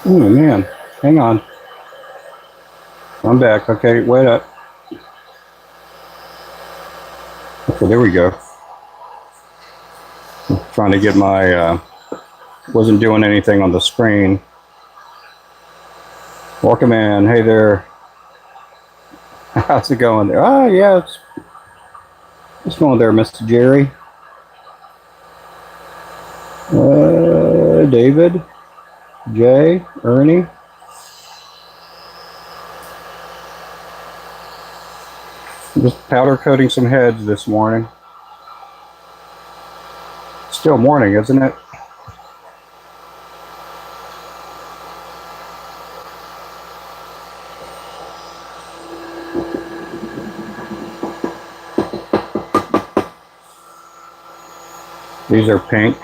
Oh man, hang on. I'm back. Okay, wait up. Okay, there we go. I'm trying to get my, wasn't doing anything on the screen. Welcome in. Hey there. How's it going there? Oh, yeah, it's going there, Mr. Jerry. David, Jay, Ernie. Just powder coating some heads this morning. Still morning, isn't it? These are pink.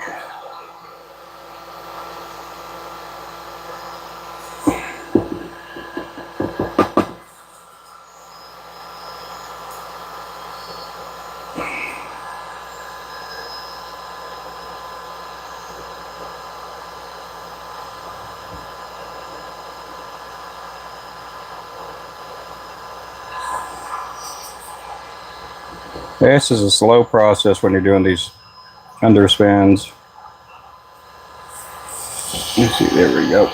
This is a slow process when you're doing these underspans. Let's see, there we go.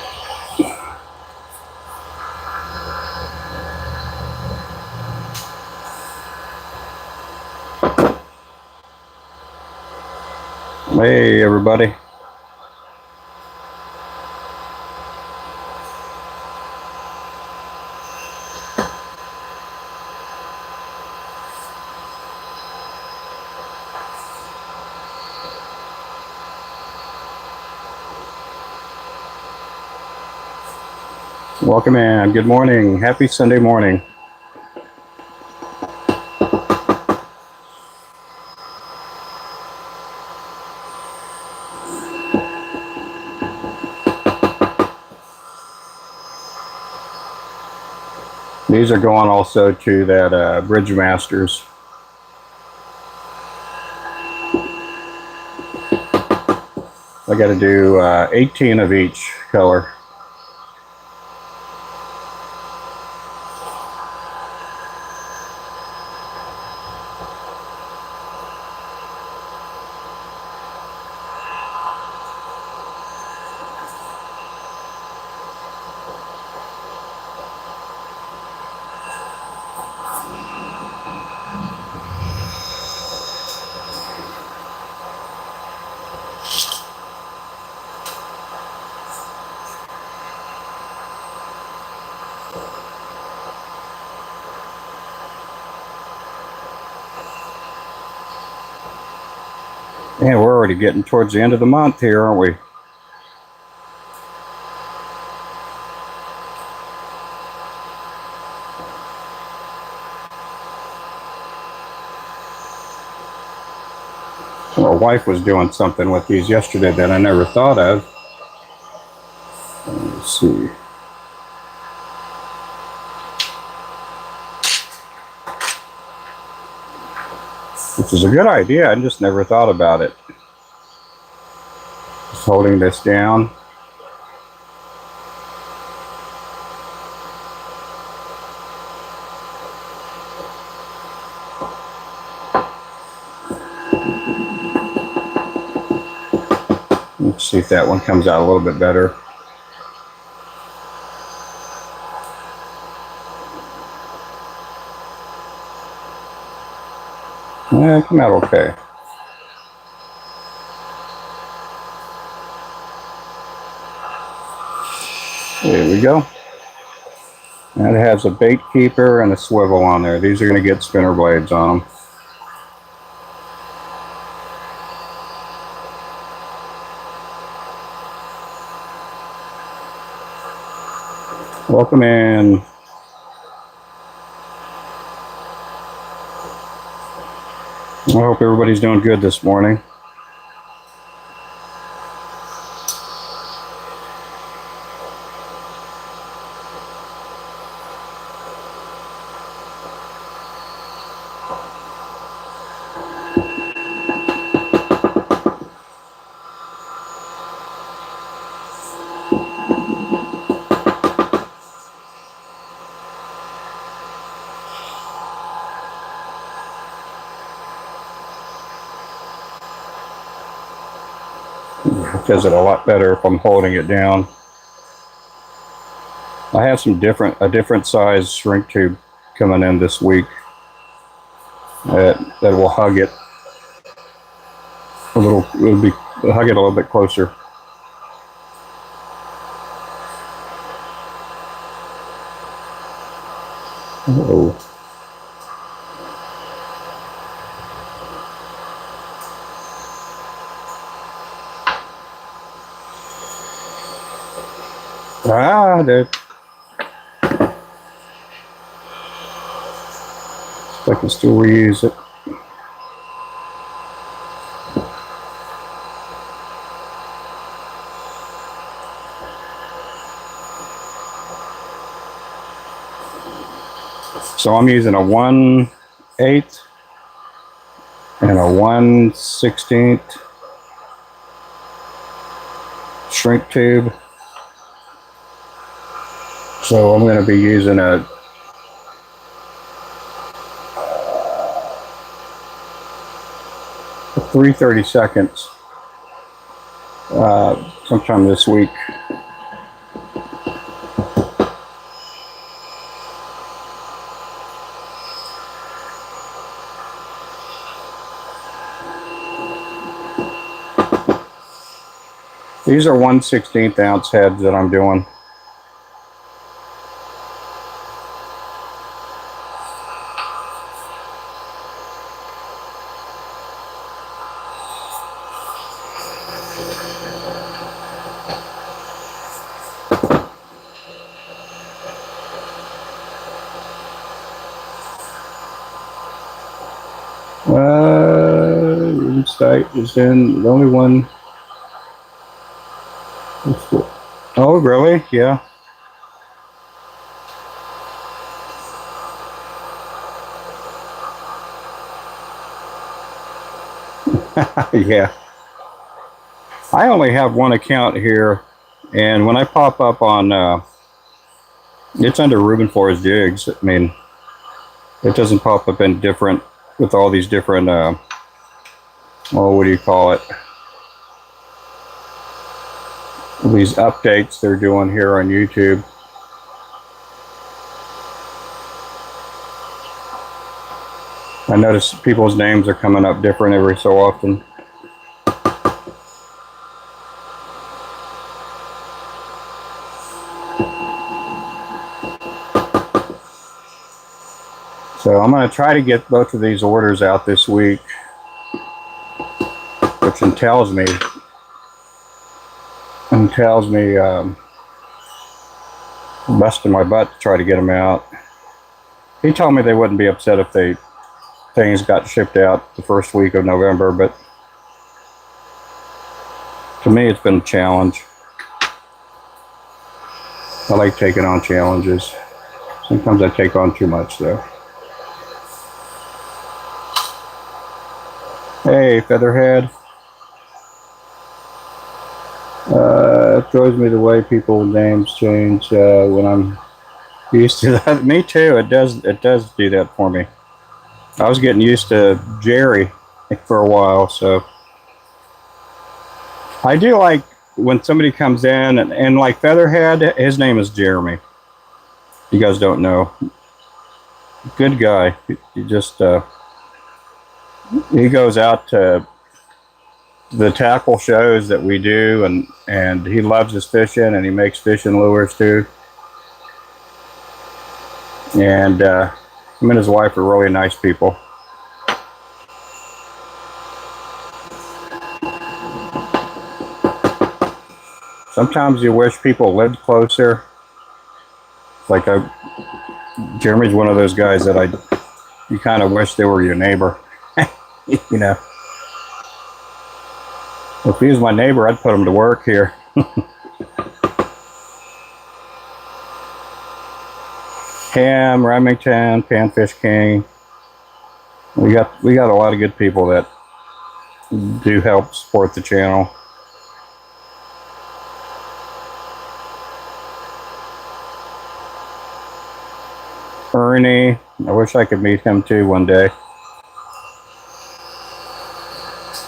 Hey, everybody. Welcome in. Good morning. Happy Sunday morning. These are going also to that Bridge Masters. I got to do 18 of each color. Yeah, we're already getting towards the end of the month here, aren't we? My wife was doing something with these yesterday that I never thought of. Let's see. Which is a good idea. I just never thought about it. Just holding this down. Let's see if that one comes out a little bit better. Yeah, come out okay. There we go. And it has a bait keeper and a swivel on there. These are going to get spinner blades on them. Welcome in. I hope everybody's doing good this morning. does it a lot better if I'm holding it down. I have a different size shrink tube coming in this week that will hug it a little. It'll hug it a little bit closer. Oh. Ah, there. I can still reuse it. So I'm using a 1/8 and a 1/16 shrink tube. So I'm going to be using a 3/32 sometime this week. These are 1/16 ounce heads that I'm doing. Insight is in the only one. Oh, really? Yeah. Yeah. I only have one account here, and when I pop up on, it's under Ruben Flores Jigs. I mean, it doesn't pop up in different, with all these different, well, what do you call it? These updates they're doing here on YouTube. I notice people's names are coming up different every so often. So I'm going to try to get both of these orders out this week, which entails me busting my butt to try to get them out. He told me they wouldn't be upset if things got shipped out the first week of November, but to me it's been a challenge. I like taking on challenges. Sometimes I take on too much though. Hey, Featherhead. It throws me the way people's names change when I'm used to that. Me too. It does do that for me. I was getting used to Jerry for a while, so I do like when somebody comes in and like Featherhead. His name is Jeremy. You guys don't know. Good guy. He just he goes out to the tackle shows that we do, and he loves his fishing, and he makes fishing lures too. And him and his wife are really nice people. Sometimes you wish people lived closer. Like Jeremy's one of those guys that you kind of wish they were your neighbor. You know. If he was my neighbor, I'd put him to work here. Cam, Remington, Panfish King. We got a lot of good people that do help support the channel. Ernie, I wish I could meet him too one day.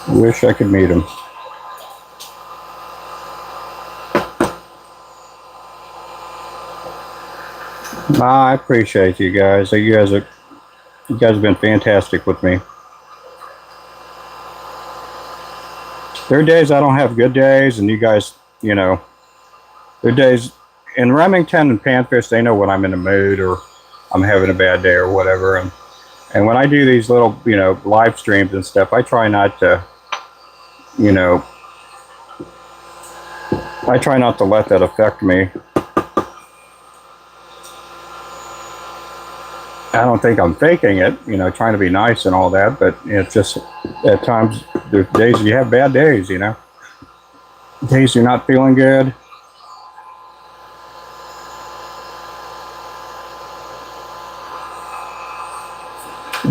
Wish I could meet him. I appreciate you guys. You guys have been fantastic with me. There are days I don't have good days, and you guys, you know, there are days in Remington and Panfish, they know when I'm in a mood or I'm having a bad day or whatever. And when I do these little, you know, live streams and stuff, I try not to, you know, I try not to let that affect me. I don't think I'm faking it, you know, trying to be nice and all that, but it's just at times there's days you have bad days, you know, days you're not feeling good.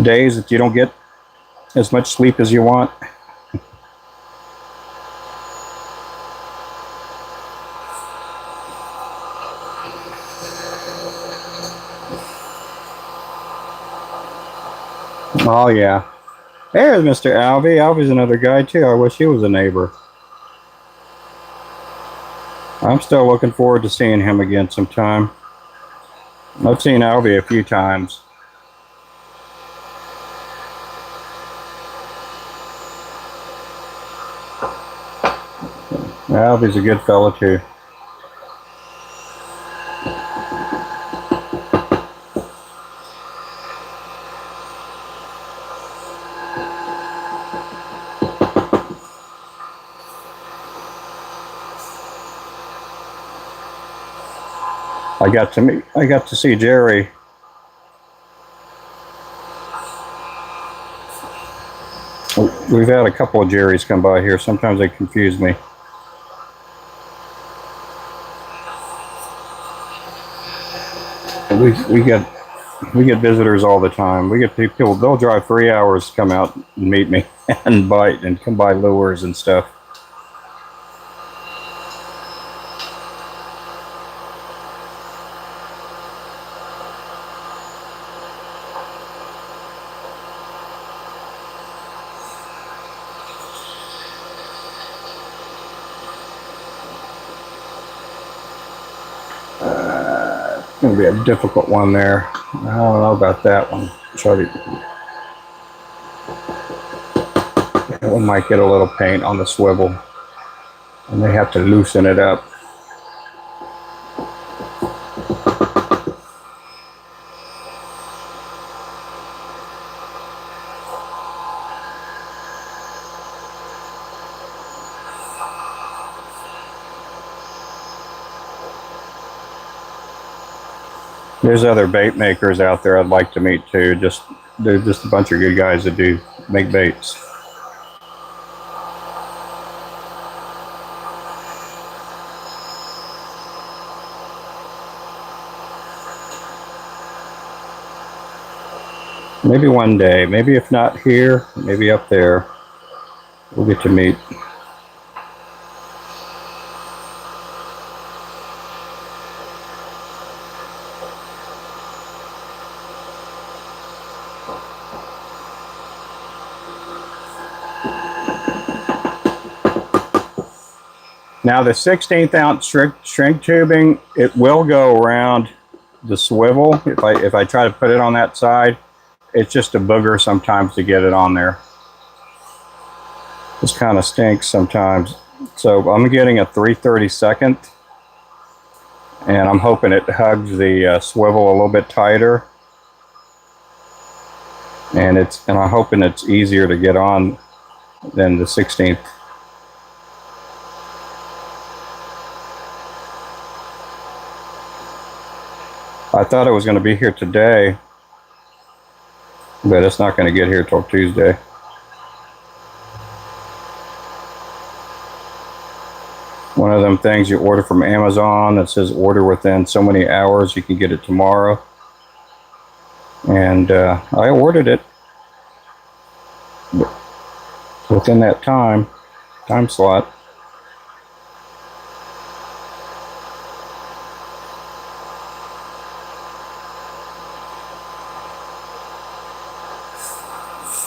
Days that you don't get as much sleep as you want. Oh yeah. There's Mr. Alvy. Alvy's another guy too. I wish he was a neighbor. I'm still looking forward to seeing him again sometime. I've seen Alvy a few times. Alvy's a good fellow too. I got to see Jerry. We've had a couple of Jerrys come by here. Sometimes they confuse me. We get visitors all the time. We get people. They'll drive 3 hours to come out and meet me and bite and come buy lures and stuff. It's going to be a difficult one there. I don't know about that one. That one might get a little paint on the swivel, and they have to loosen it up. There's other bait makers out there I'd like to meet too. They're just a bunch of good guys that do make baits. Maybe one day, maybe if not here, maybe up there, we'll get to meet. Now the 16th ounce shrink tubing, it will go around the swivel. If I try to put it on that side, it's just a booger sometimes to get it on there. This kind of stinks sometimes. So I'm getting a 3/32, and I'm hoping it hugs the swivel a little bit tighter. And I'm hoping it's easier to get on than the 16th. I thought it was going to be here today, but it's not going to get here till Tuesday. One of them things you order from Amazon that says order within so many hours, you can get it tomorrow. And I ordered it within that time slot.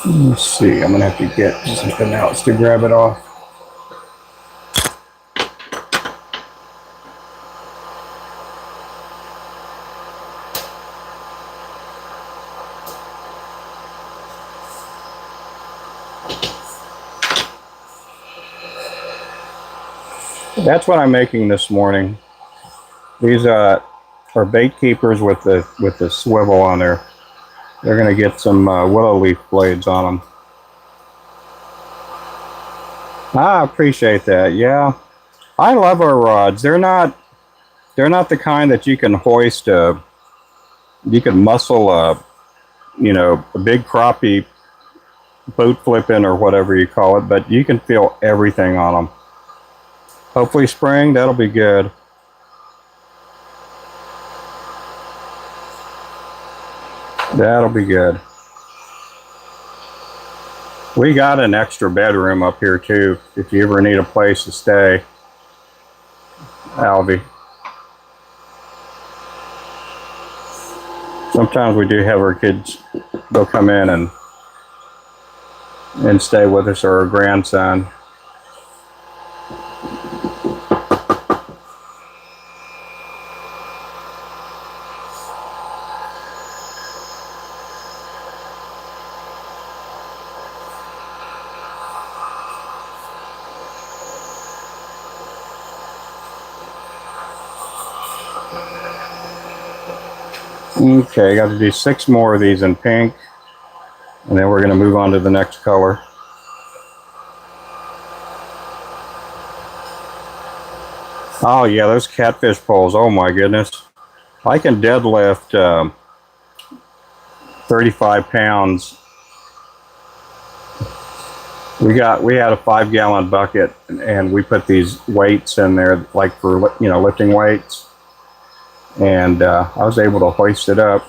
Let's see, I'm gonna have to get something else to grab it off. That's what I'm making this morning. These are bait keepers with the swivel on there. They're going to get some willow leaf blades on them. I appreciate that. Yeah, I love our rods. They're not the kind that you can hoist you can muscle a big crappie boat flipping or whatever you call it, but you can feel everything on them. Hopefully spring, that'll be good. That'll be good. We got an extra bedroom up here too, if you ever need a place to stay, Alvy. Sometimes we do have our kids, they'll come in and stay with us, or our grandson. Okay, got to do 6 more of these in pink, and then we're going to move on to the next color. Oh yeah, those catfish poles, oh my goodness. I can deadlift 35 pounds. We had a 5-gallon bucket, and we put these weights in there, like for lifting weights, and I was able to hoist it up.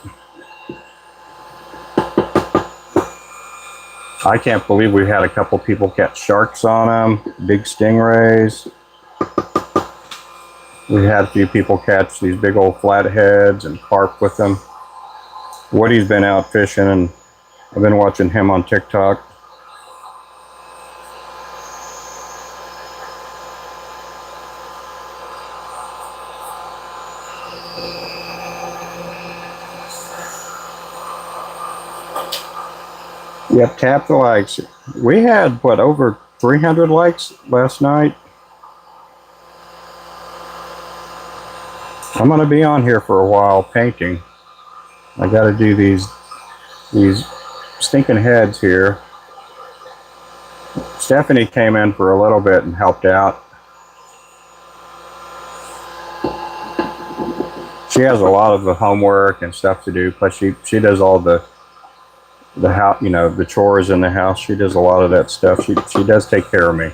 I can't believe we had a couple people catch sharks on them, big stingrays. We had a few people catch these big old flatheads and carp with them. Woody's been out fishing, and I've been watching him on TikTok. Yep, tap the likes. We had, what, over 300 likes last night? I'm going to be on here for a while painting. I got to do these stinking heads here. Stephanie came in for a little bit and helped out. She has a lot of the homework and stuff to do, plus she does all the house, the chores in the house. She does a lot of that stuff. She does take care of me.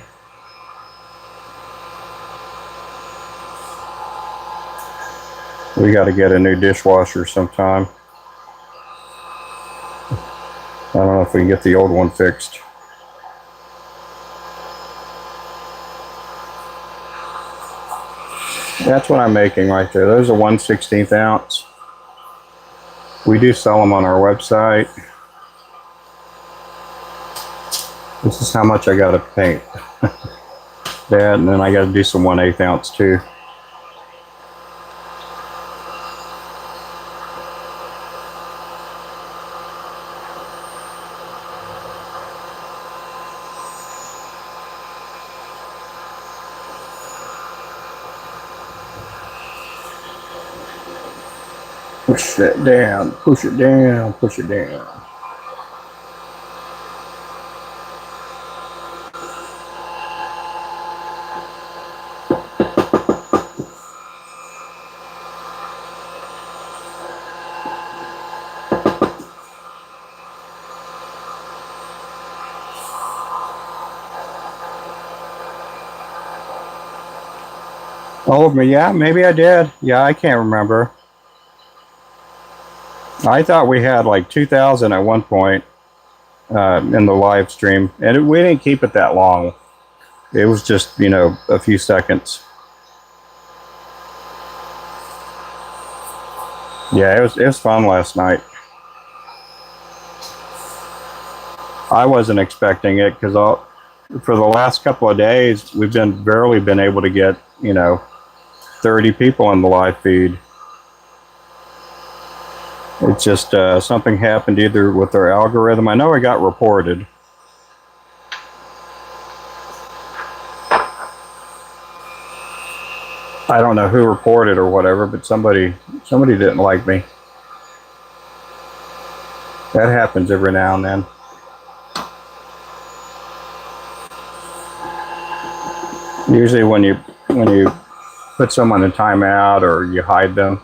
We got to get a new dishwasher sometime. I don't know if we can get the old one fixed. That's what I'm making right there. Those are 1/16 ounce. We do sell them on our website. This is how much I got to paint. That, and then I got to do some 1/8 ounce too. Push that down, push it down, push it down. All of me, yeah, maybe I did. Yeah, I can't remember. I thought we had like 2,000 at one point in the live stream, and we didn't keep it that long. It was just, a few seconds. Yeah, it was fun last night. I wasn't expecting it because for the last couple of days we've barely been able to get 30 people in the live feed. It's just something happened either with our algorithm. I know it got reported. I don't know who reported or whatever, but somebody didn't like me. That happens every now and then. Usually when you put someone in timeout or you hide them,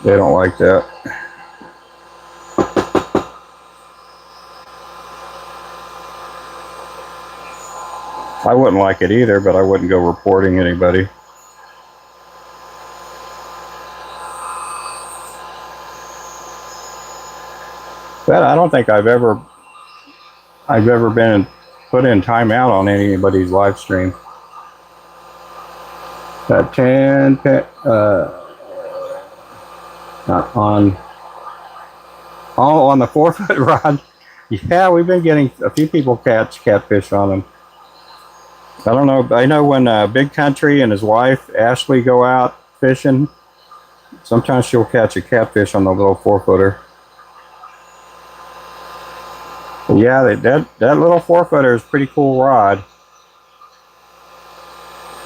they don't like that. I wouldn't like it either, but I wouldn't go reporting anybody. But I don't think I've ever been put in timeout on anybody's live stream. 10 on the 4-foot rod. Yeah, we've been getting a few people catch catfish on them. I don't know. I know when Big Country and his wife Ashley go out fishing, sometimes she'll catch a catfish on the little 4-footer. Yeah, that little 4-footer is a pretty cool rod.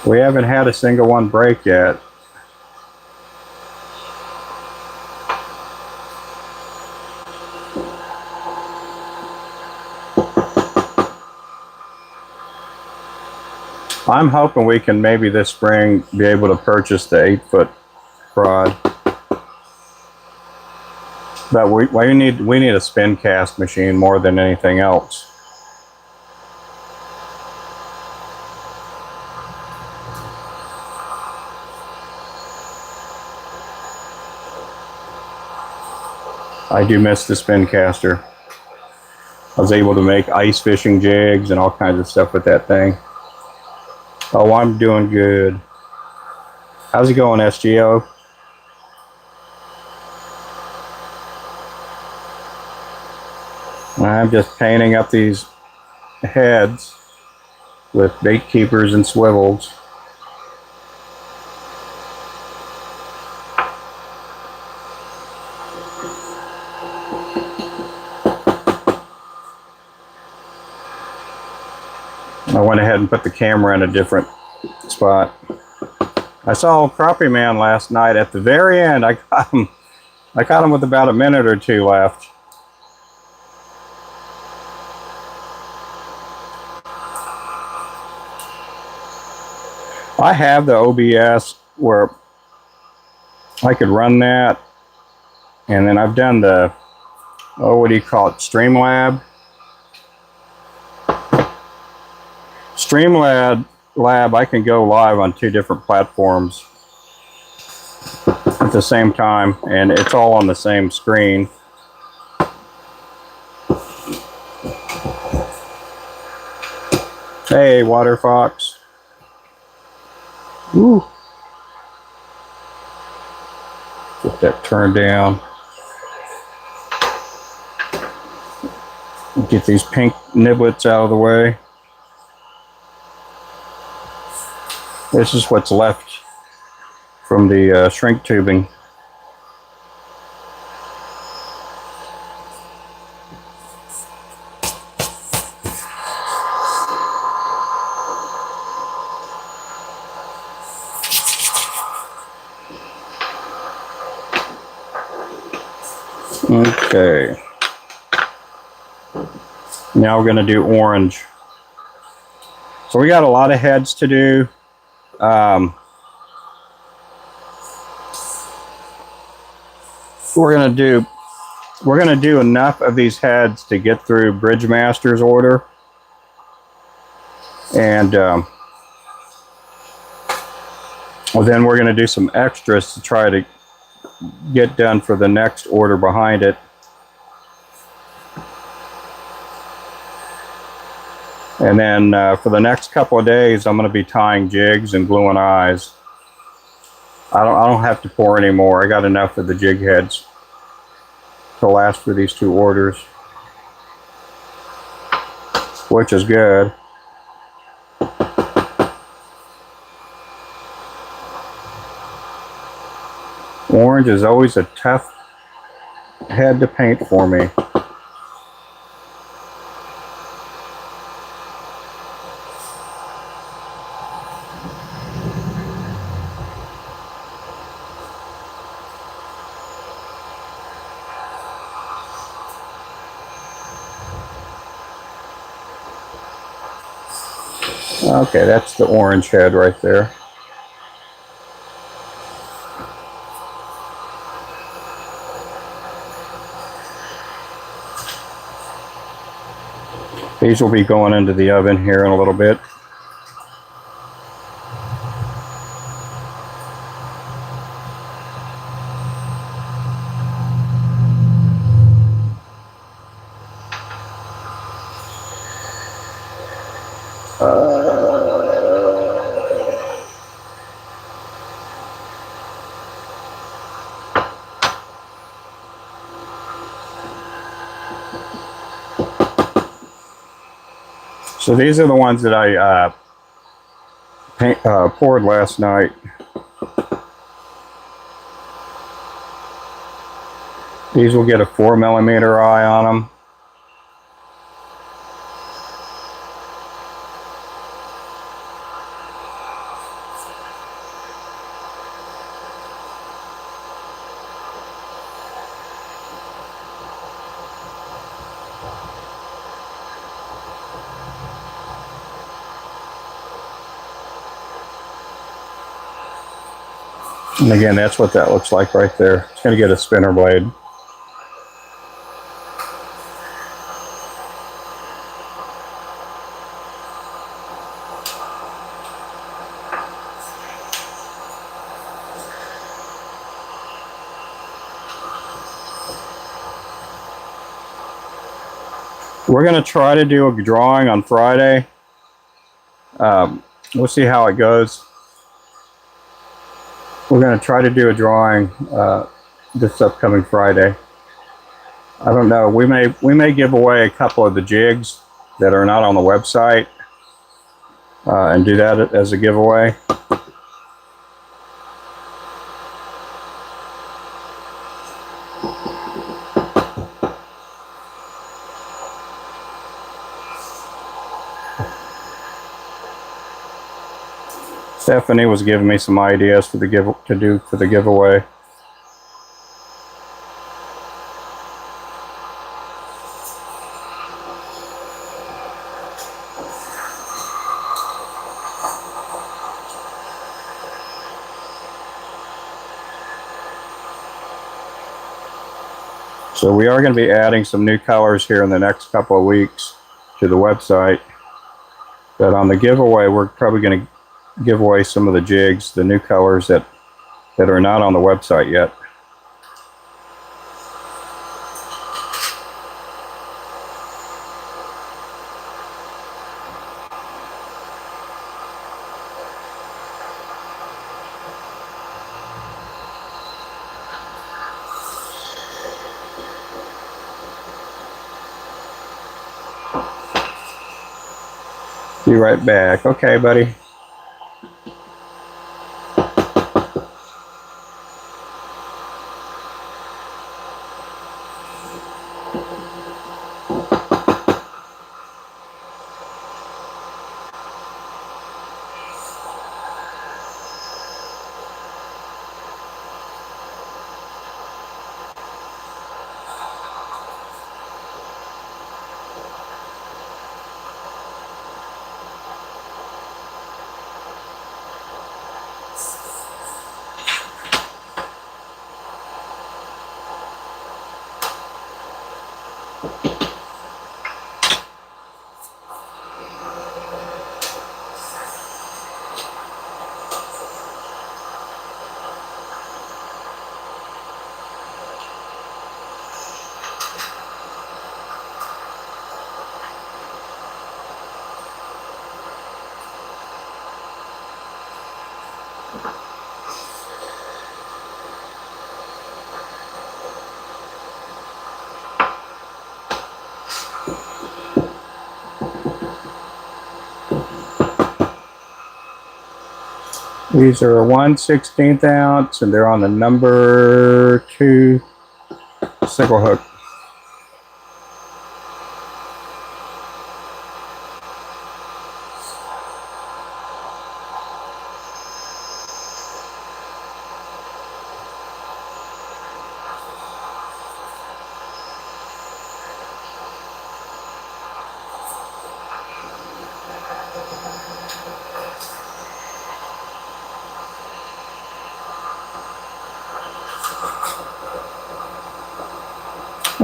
We haven't had a single one break yet. I'm hoping we can maybe this spring be able to purchase the 8-foot rod. But we need a spin cast machine more than anything else. I do miss the spin caster. I was able to make ice fishing jigs and all kinds of stuff with that thing. Oh, I'm doing good. How's it going, SGO? I'm just painting up these heads with bait keepers and swivels. I went ahead and put the camera in a different spot. I saw Crappie Man last night at the very end. I caught him with about a minute or two left. I have the OBS where I could run that, and then I've done the, what do you call it, Streamlab. Streamlab, I can go live on 2 different platforms at the same time, and it's all on the same screen. Hey, Water Fox. Ooh. Get that turned down. Get these pink niblets out of the way. This is what's left from the shrink tubing. Okay. Now we're going to do orange. So we got a lot of heads to do. We're gonna do enough of these heads to get through Bridgemaster's order, and well, then we're gonna do some extras to try to get done for the next order behind it. And then for the next couple of days, I'm going to be tying jigs and gluing eyes. I don't have to pour anymore. I got enough of the jig heads to last for these 2 orders, which is good. Orange is always a tough head to paint for me. Okay, that's the orange head right there. These will be going into the oven here in a little bit. So these are the ones that I poured last night. These will get a 4mm eye on them. And again, that's what that looks like right there. It's going to get a spinner blade. We're going to try to do a drawing on Friday. We'll see how it goes. We're going to try to do a drawing this upcoming Friday. I don't know. We may give away a couple of the jigs that are not on the website and do that as a giveaway. Stephanie was giving me some ideas for the giveaway. So we are going to be adding some new colors here in the next couple of weeks to the website. But on the giveaway, we're probably going to give away some of the jigs, the new colors that are not on the website yet. Be right back. Okay, buddy. These are a 1/16 ounce, and they're on the number 2 sickle hook.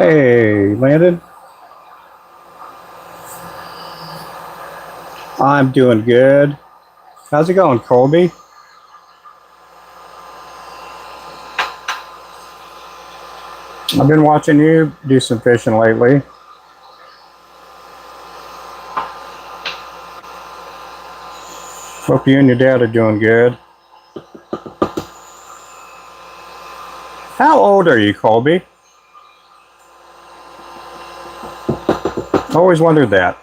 Hey, Landon. I'm doing good. How's it going, Colby? I've been watching you do some fishing lately. Hope you and your dad are doing good. How old are you, Colby? I always wondered that.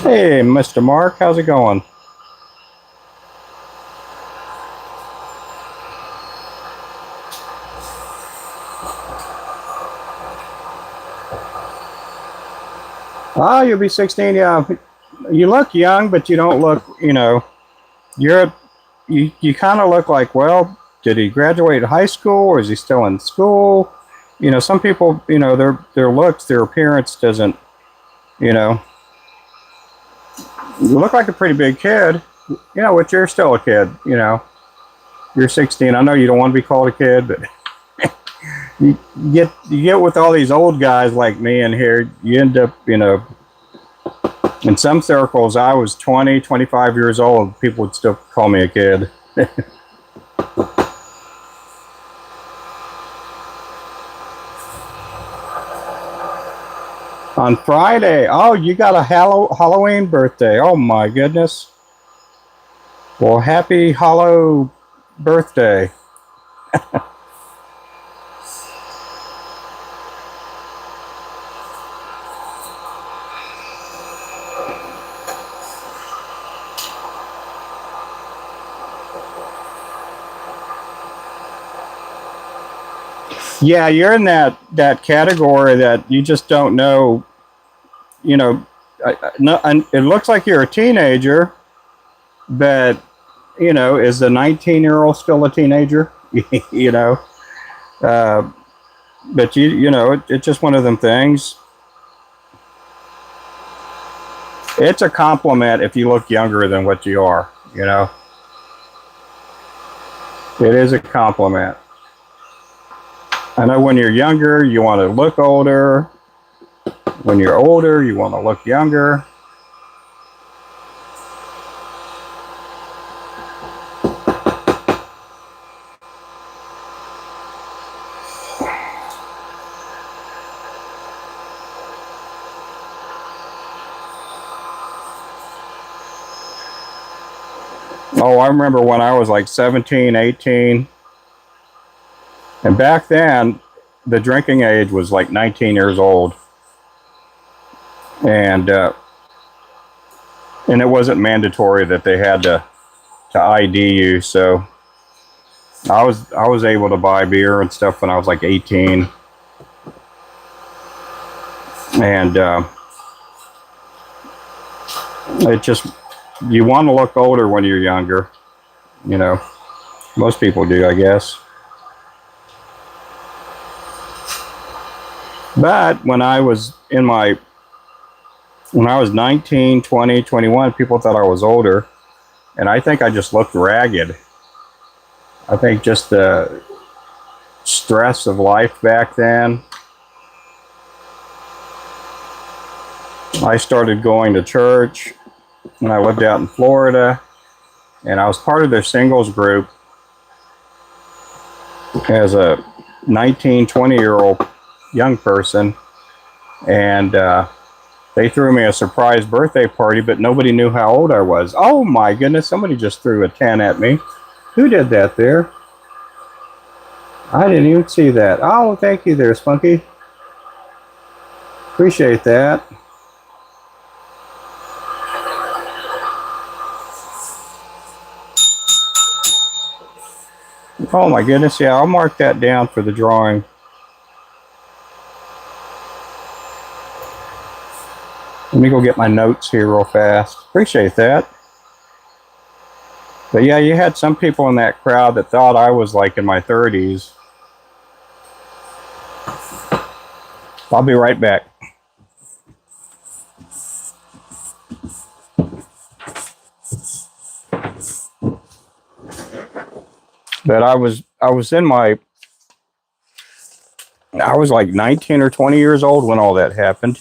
Hey, Mr. Mark, how's it going? Oh, you'll be 16. Yeah, you look young, but you don't look. You kind of look like. Well, did he graduate high school, or is he still in school? Some people, their looks, their appearance doesn't. You know, you look like a pretty big kid. But you're still a kid. You're 16. I know you don't want to be called a kid, but you get with all these old guys like me in here, you end up, in some circles, I was 20, 25 years old. People would still call me a kid. On Friday, oh, you got a Halloween birthday. Oh my goodness. Well, happy Hallow birthday. Hello. Yeah, you're in that category that you just don't know. You know, no, and it looks like you're a teenager, but is the 19-year-old still a teenager? you know, uh, but it's just one of them things. It's a compliment if you look younger than what you are. It is a compliment. I know when you're younger, you want to look older. When you're older, you want to look younger. Oh, I remember when I was like 17, 18. And back then, the drinking age was like 19 years old. And it wasn't mandatory that they had to ID you. So I was able to buy beer and stuff when I was like 18. And it just, you want to look older when you're younger. You know, most people do, I guess. But when I was 19, 20, 21, people thought I was older. And I think I just looked ragged. I think just the stress of life back then. I started going to church when I lived out in Florida. And I was part of their singles group as a 19, 20-year-old young person. And they threw me a surprise birthday party, but nobody knew how old I was. Oh my goodness, somebody just threw a 10 at me. Who did that there? I didn't even see that. Oh, thank you there, Spunky. Appreciate that. Oh my goodness, yeah, I'll mark that down for the drawing. Let me go get my notes here real fast. Appreciate that. But yeah, you had some people in that crowd that thought I was like in my 30s. I'll be right back. But I was in my, I was like 19 or 20 years old when all that happened.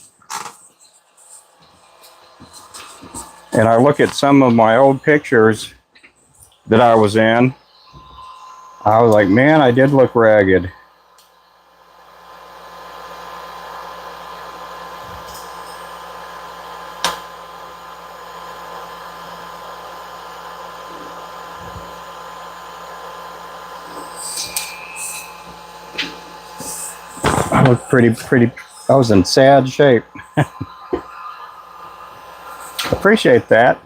And I look at some of my old pictures that I was in. I was like, man, I did look ragged. I looked pretty, I was in sad shape. Appreciate that.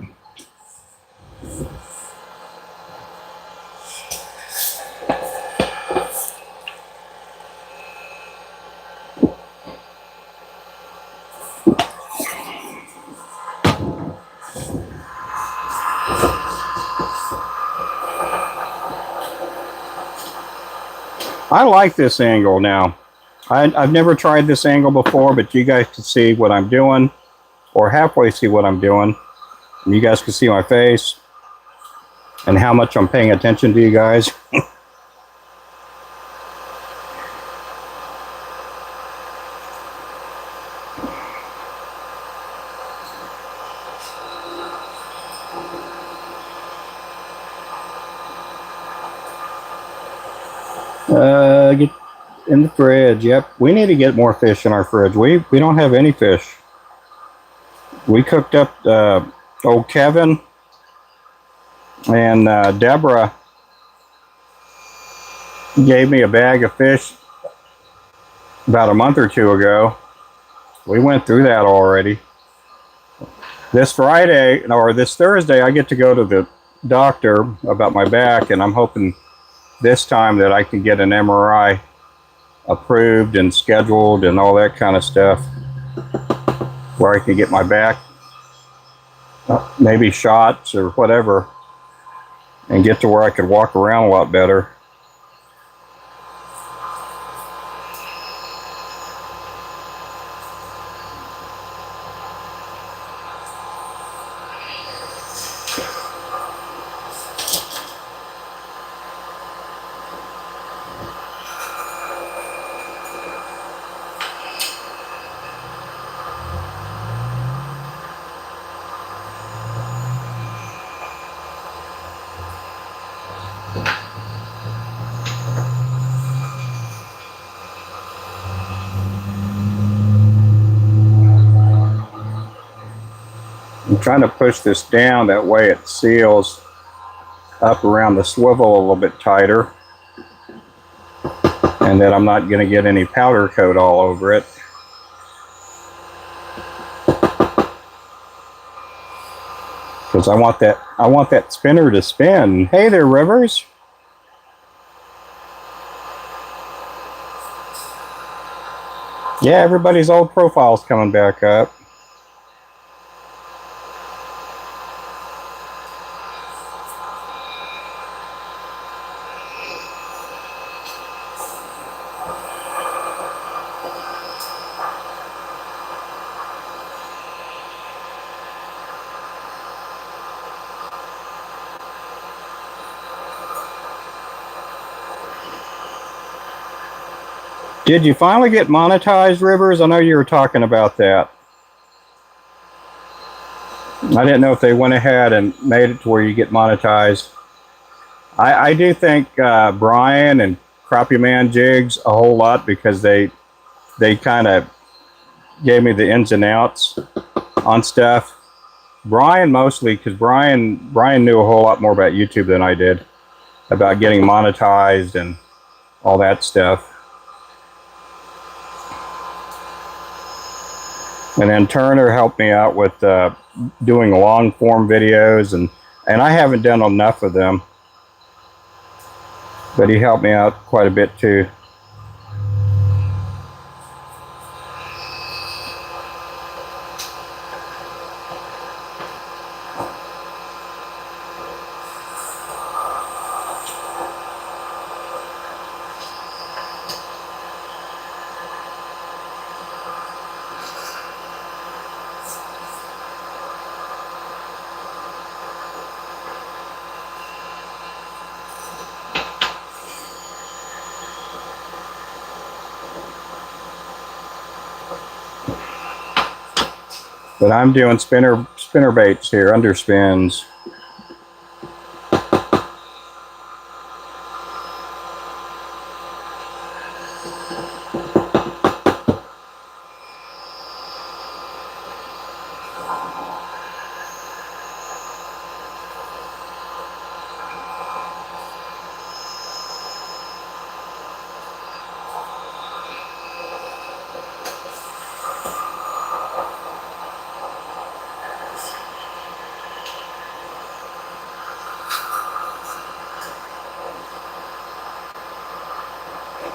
I like this angle now. I've never tried this angle before, but you guys can see what I'm doing, or halfway see what I'm doing. And you guys can see my face and how much I'm paying attention to you guys. Get in the fridge. Yep, we need to get more fish in our fridge. We don't have any fish. We cooked up old Kevin and Deborah gave me a bag of fish about a month or two ago. We went through that already. This Friday, or this Thursday, I get to go to the doctor about my back, and I'm hoping this time that I can get an MRI approved and scheduled and all that kind of stuff, where I can get my back maybe shots or whatever, and get to where I could walk around a lot better. I'm trying to push this down, that way it seals up around the swivel a little bit tighter, and that I'm not going to get any powder coat all over it. Because I want that spinner to spin. Hey there, Rivers. Yeah, everybody's old profile's coming back up. Did you finally get monetized, Rivers? I know you were talking about that. I didn't know if they went ahead and made it to where you get monetized. I do thank Brian and Crappie Man Jigs a whole lot, because they kind of gave me the ins and outs on stuff. Brian mostly, because Brian knew a whole lot more about YouTube than I did, about getting monetized and all that stuff. And then Turner helped me out with doing long form videos, and I haven't done enough of them, but he helped me out quite a bit too. But I'm doing spinner baits here, underspins.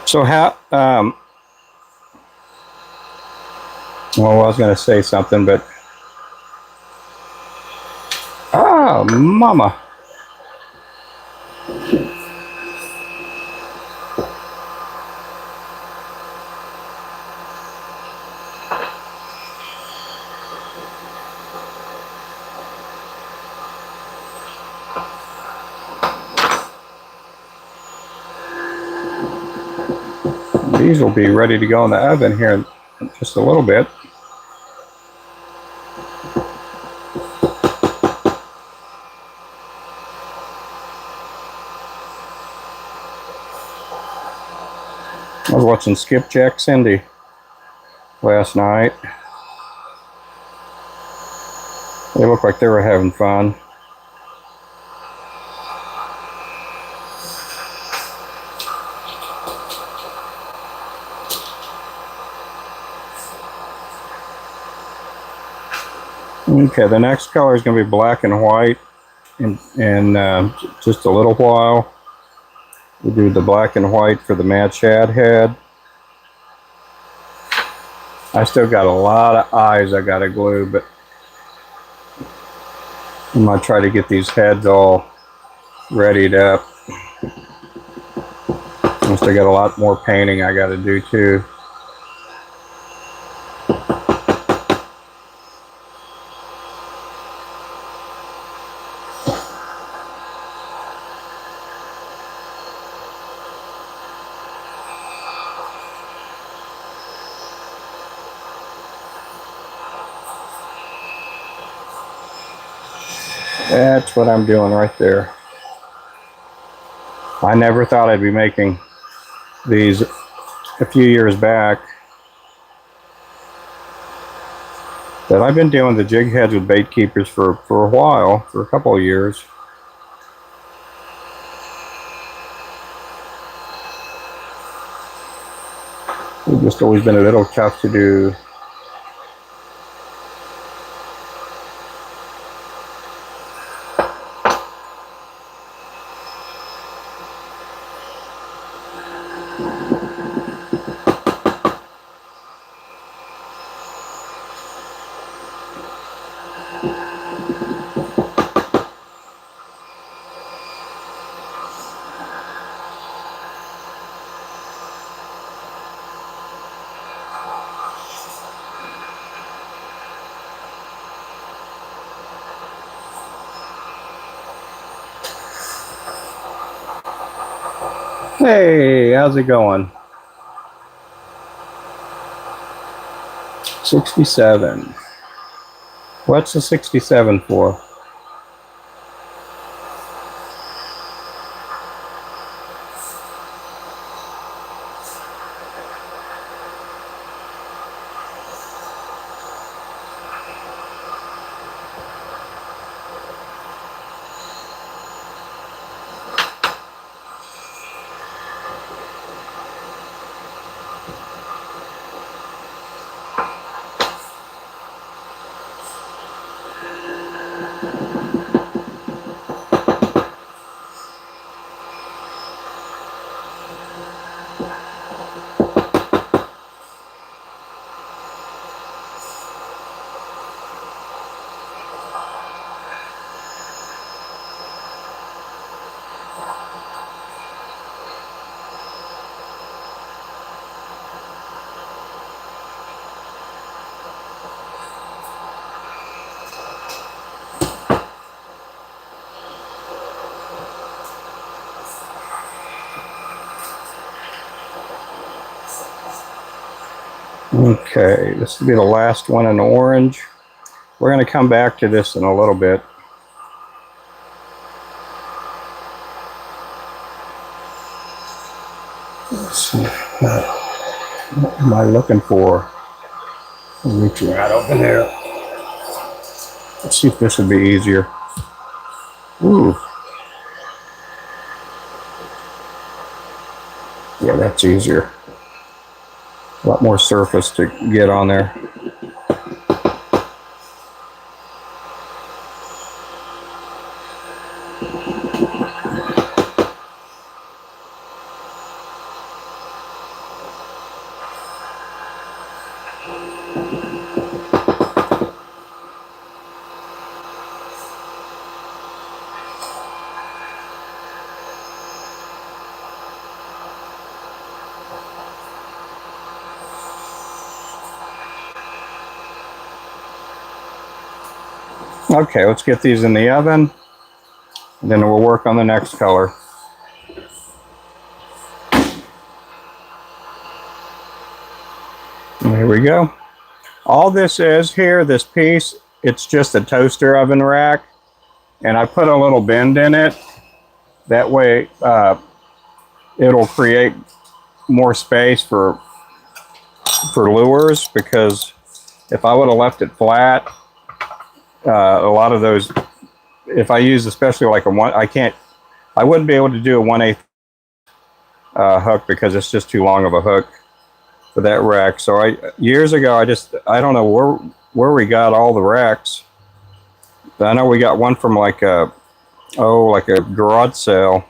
So how, well, I was going to say something, but, mama. These will be ready to go in the oven here in just a little bit. I was watching Skipjack Cindy last night. They looked like they were having fun. Okay, the next color is going to be black and white in just a little while. We'll do the black and white for the Mad Shad head. I still got a lot of eyes I got to glue, but I'm going to try to get these heads all readied up. I still got a lot more painting I got to do too. That's what I'm doing right there. I never thought I'd be making these a few years back. But I've been doing the jig heads with bait keepers for a while, for a couple of years. It's just always been a little tough to do. Hey, how's it going? 67. What's the 67 for? Okay, this will be the last one in orange. We're going to come back to this in a little bit. Let's see. What am I looking for? I'm reaching right over there. Let's see if this would be easier. Ooh. Yeah, that's easier. A lot more surface to get on there. Okay, let's get these in the oven, and then we'll work on the next color. There we go. All this is here, this piece, it's just a toaster oven rack, and I put a little bend in it. That way it'll create more space for lures, because if I would have left it flat, a lot of those, if I use especially like a one, I wouldn't be able to do a 1/8 hook, because it's just too long of a hook for that rack. So years ago, I don't know where we got all the racks. I know we got one from like a garage sale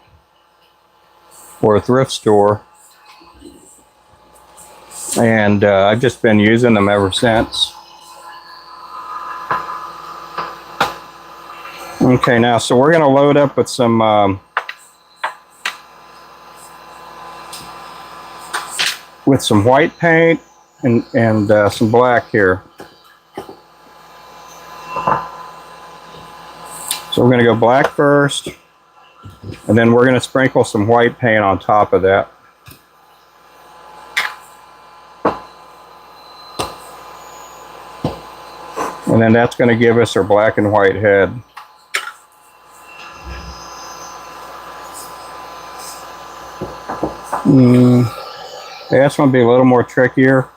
or a thrift store, and I've just been using them ever since. Okay, now, so we're going to load up with some white paint and some black here. So we're going to go black first, and then we're going to sprinkle some white paint on top of that. And then that's going to give us our black and white head. That's going to be a little more trickier,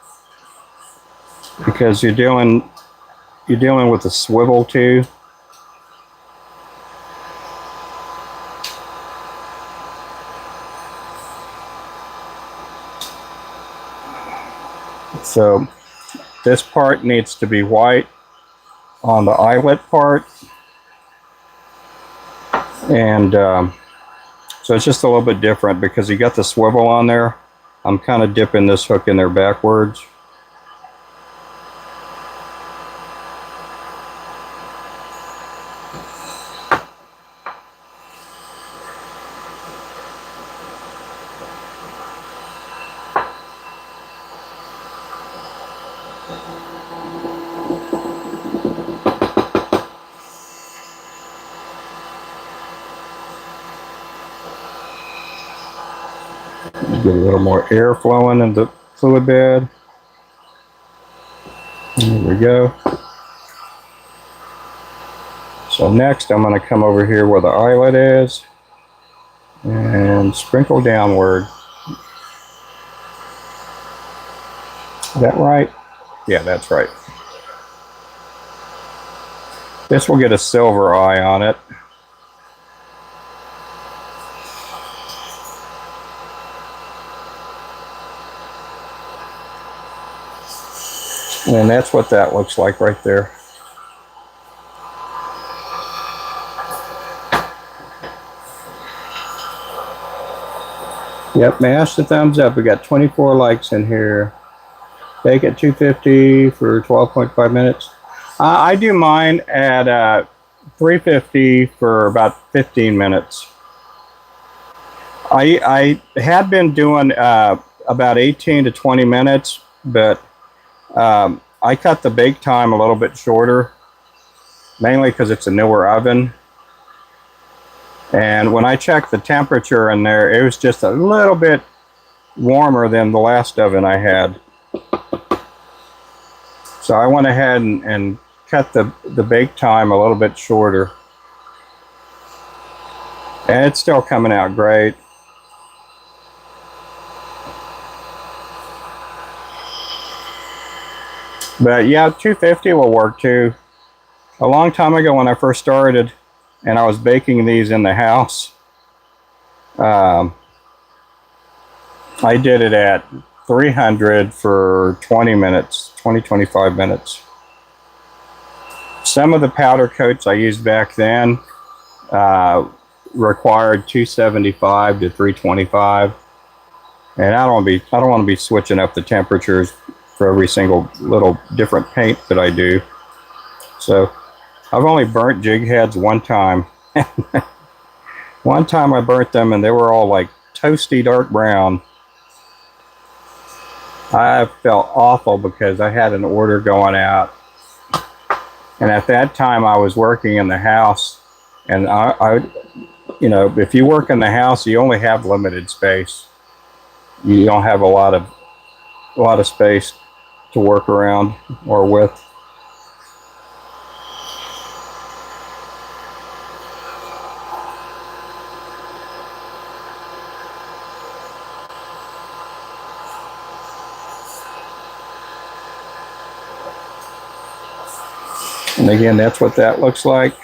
because you're dealing with the swivel too. So this part needs to be white on the eyelet part, and so it's just a little bit different because you got the swivel on there. I'm kind of dipping this hook in there backwards. Get a little more air flowing in the fluid bed. There we go. So next I'm going to come over here where the eyelet is and sprinkle downward. Is that right? Yeah, that's right. This will get a silver eye on it. And that's what that looks like right there. Yep, mash the thumbs up. We got 24 likes in here. Bake at 250 for 12.5 minutes. I do mine at 350 for about 15 minutes. I had been doing about 18 to 20 minutes, but I cut the bake time a little bit shorter, mainly because it's a newer oven. And when I checked the temperature in there, it was just a little bit warmer than the last oven I had. So I went ahead and cut the bake time a little bit shorter. And it's still coming out great. But yeah, 250 will work too. A long time ago when I first started and I was baking these in the house, I did it at 300 for 20 minutes, 25 minutes. Some of the powder coats I used back then required 275 to 325. And I don't want to be switching up the temperatures for every single little different paint that I do. So I've only burnt jig heads one time. One time I burnt them and they were all like toasty dark brown. I felt awful because I had an order going out. And at that time I was working in the house, and I you know, if you work in the house, you only have limited space. You don't have a lot of space to work around or with. And again, that's what that looks like.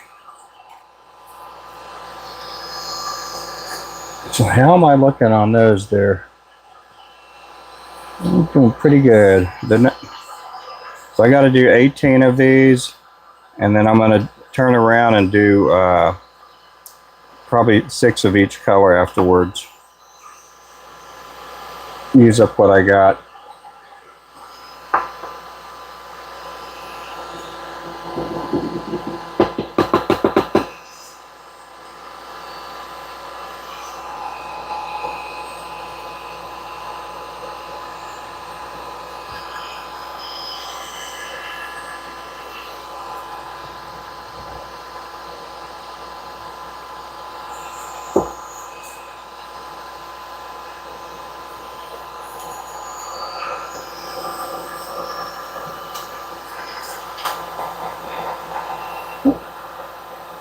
So how am I looking on those there? I'm doing pretty good. So I got to do 18 of these, and then I'm going to turn around and do probably 6 of each color afterwards. Use up what I got.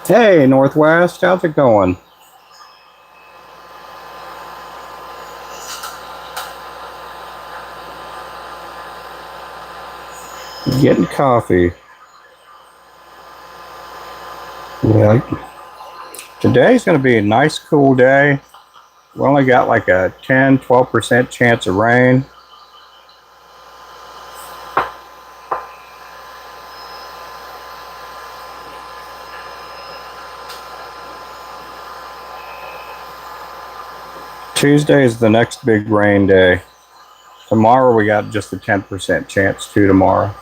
Hey, Northwest, how's it going? Getting coffee. Yeah. Today's going to be a nice cool day. We only got like a 10-12% chance of rain. Tuesday is the next big rain day. Tomorrow we got just a 10% chance too tomorrow.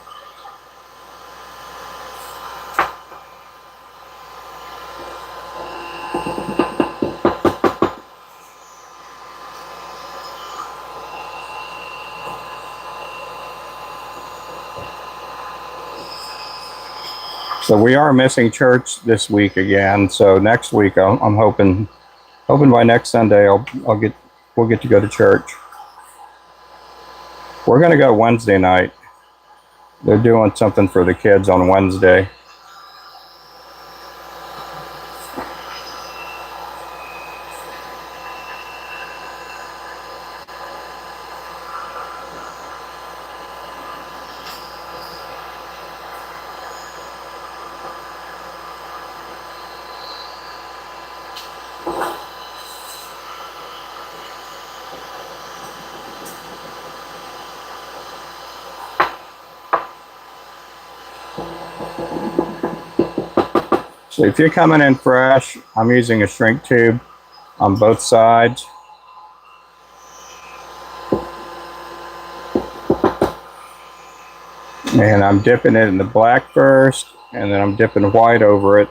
So we are missing church this week again. So next week I'm hoping by next Sunday we'll get to go to church. We're going to go Wednesday night. They're doing something for the kids on Wednesday. So if you're coming in fresh, I'm using a shrink tube on both sides. And I'm dipping it in the black first, and then I'm dipping white over it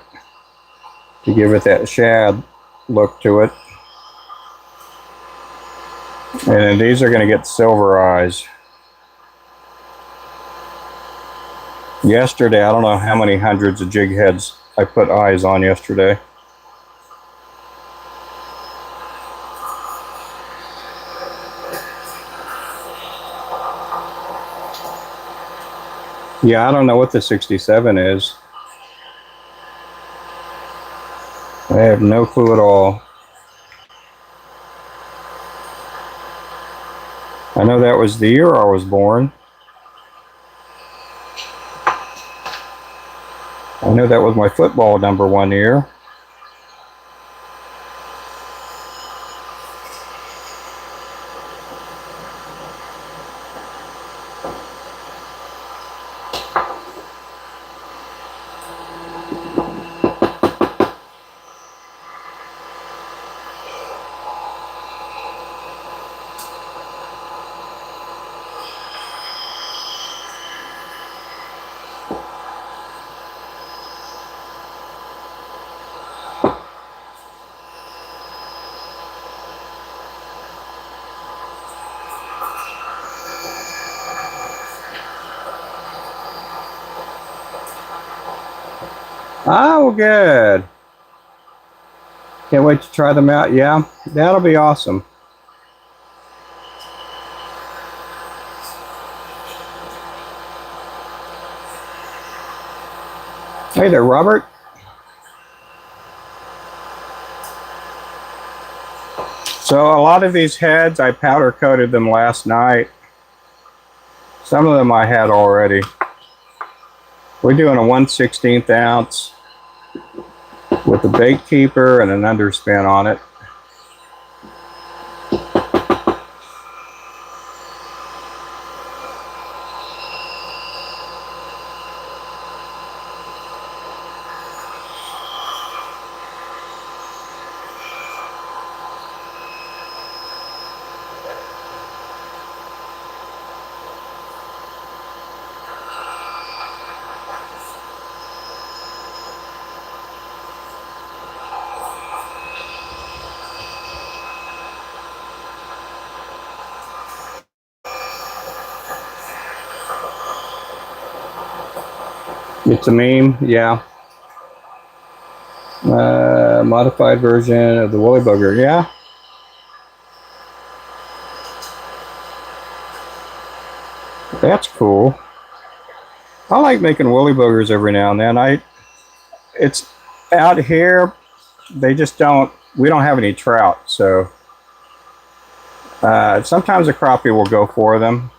to give it that shad look to it. And then these are going to get silver eyes. Yesterday, I don't know how many hundreds of jig heads I put eyes on yesterday. Yeah, I don't know what the 67 is. I have no clue at all. I know that was the year I was born. I know that was my football number 1 year. Oh, good. Can't wait to try them out. Yeah, that'll be awesome. Hey there, Robert. So a lot of these heads, I powder coated them last night. Some of them I had already. We're doing a 1/16 ounce with a bait keeper and an underspin on it. It's a meme, yeah. Modified version of the woolly booger, yeah. That's cool. I like making woolly boogers every now and then. It's out here. They just don't. We don't have any trout, so sometimes a crappie will go for them.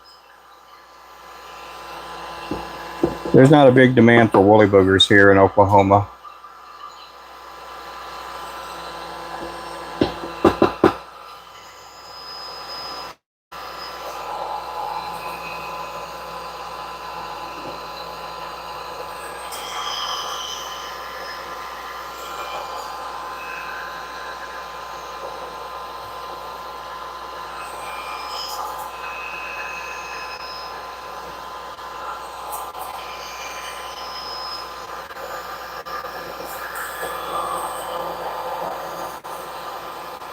There's not a big demand for woolly boogers here in Oklahoma.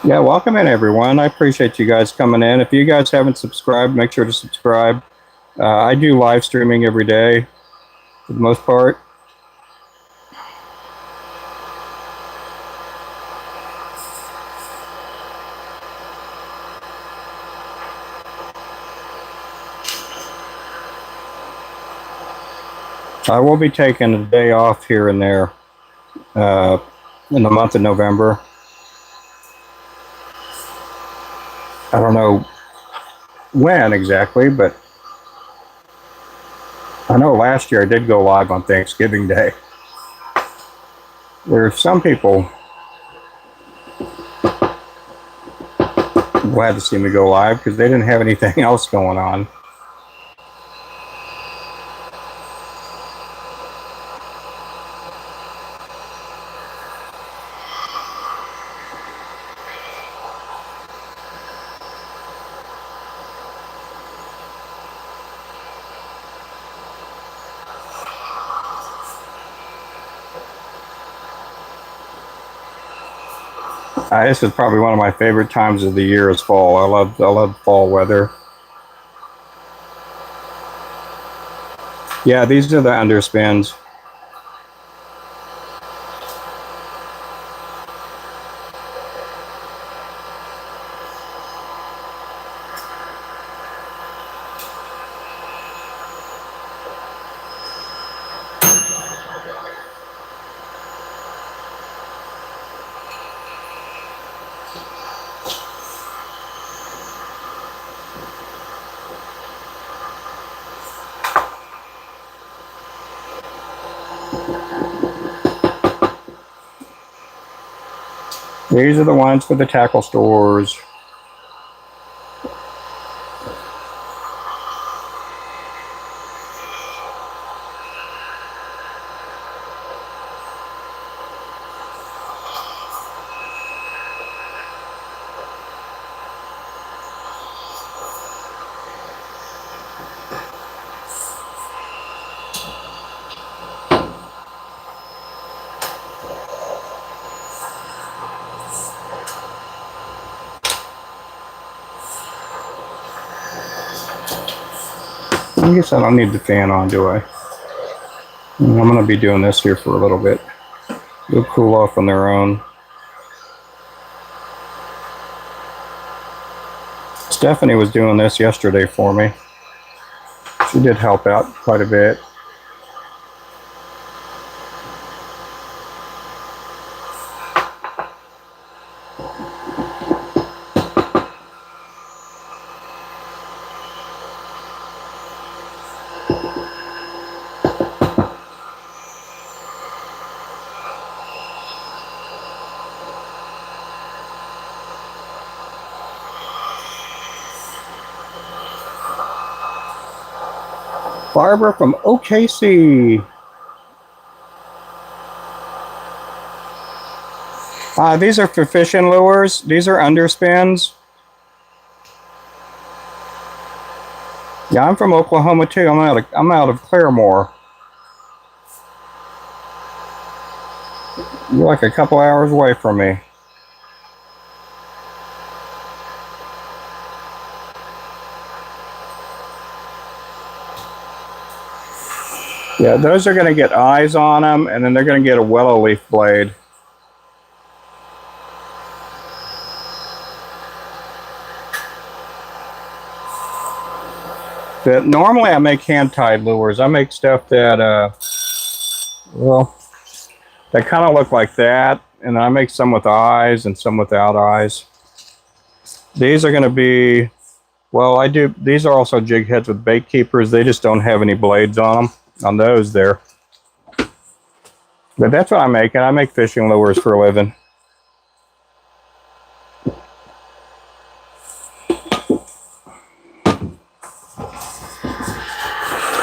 Yeah, welcome in everyone. I appreciate you guys coming in. If you guys haven't subscribed, make sure to subscribe. I do live streaming every day for the most part. I will be taking a day off here and there in the month of November. I don't know when exactly, but I know last year I did go live on Thanksgiving Day. There are some people glad to see me go live because they didn't have anything else going on. This is probably one of my favorite times of the year is fall. I love fall weather. Yeah, these are the underspins. These are the ones for the tackle stores. I guess I don't need the fan on, do I? I'm going to be doing this here for a little bit. They'll cool off on their own. Stephanie was doing this yesterday for me. She did help out quite a bit. Barbara from OKC. These are for fishing lures. These are underspins. Yeah, I'm from Oklahoma too. I'm out of Claremore. You're like a couple hours away from me. Yeah, those are going to get eyes on them, and then they're going to get a willow leaf blade. But normally I make hand-tied lures. I make stuff that, well, that kind of look like that, and I make some with eyes and some without eyes. These are going to be, well, these are also jig heads with bait keepers. They just don't have any blades on them, on those there. But that's what I make, and I make fishing lures for a living.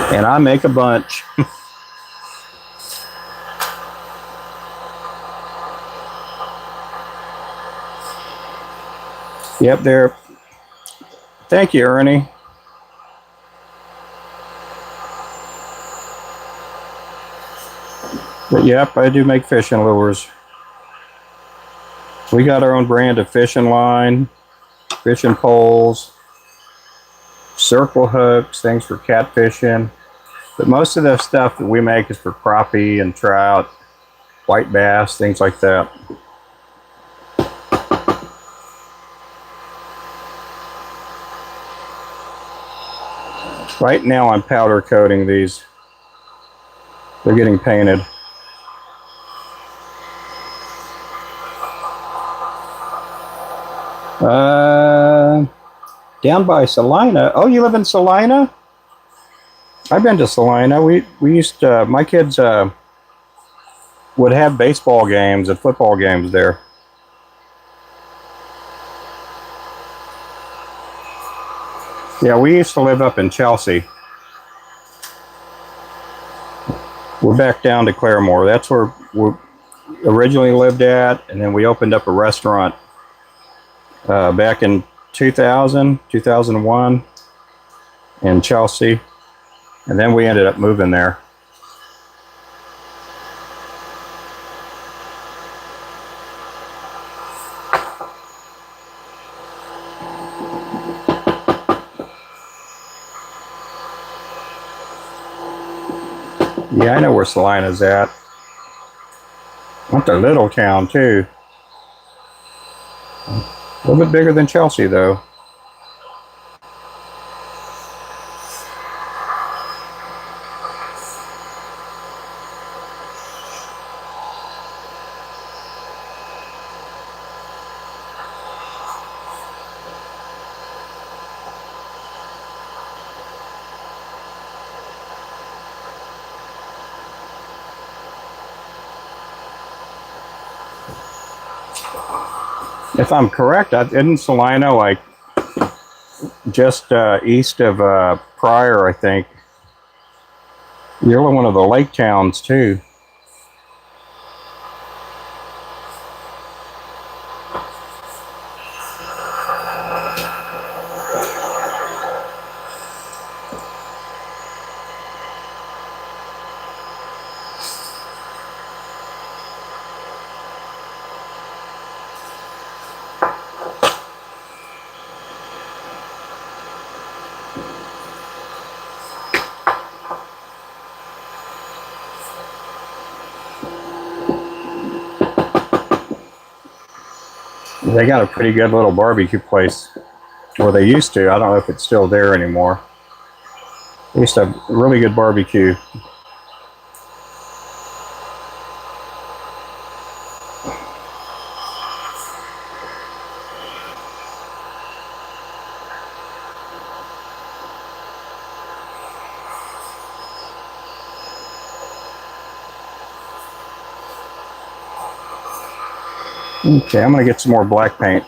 And I make a bunch. Yep, there. Thank you, Ernie. But yep, I do make fishing lures. We got our own brand of fishing line, fishing poles, circle hooks, things for catfishing. But most of the stuff that we make is for crappie and trout, white bass, things like that. Right now I'm powder coating these. They're getting painted. Down by Salina. Oh, you live in Salina? I've been to Salina. We used to, my kids would have baseball games and football games there. Yeah, we used to live up in Chelsea. We're back down to Claremore. That's where we originally lived at, and then we opened up a restaurant back in 2001 in Chelsea, and then we ended up moving there. Yeah, I know where Salina's at. That's a little town too. A little bit bigger than Chelsea though. If I'm correct, isn't Salina like just east of Pryor, I think? You're one of the lake towns too. They got a pretty good little barbecue place. Or they used to. I don't know if it's still there anymore. They used to have really good barbecue. Okay, I'm gonna get some more black paint.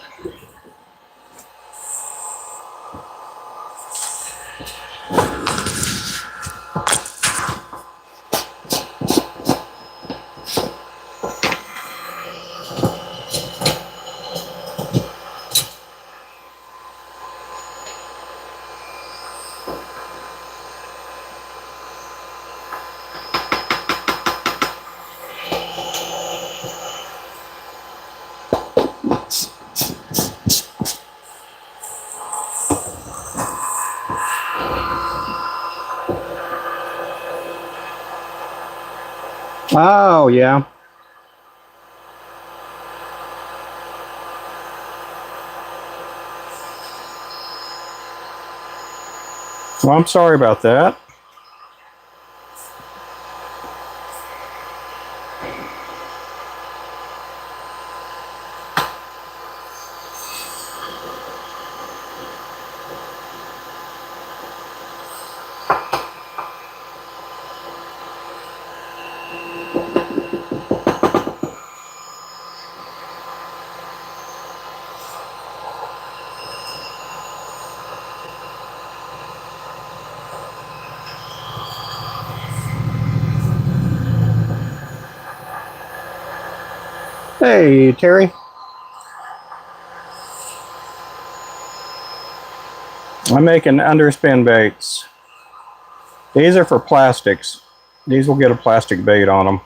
Oh, yeah. Well, I'm sorry about that. Hey, Terry. I'm making underspin baits. These are for plastics. These will get a plastic bait on them.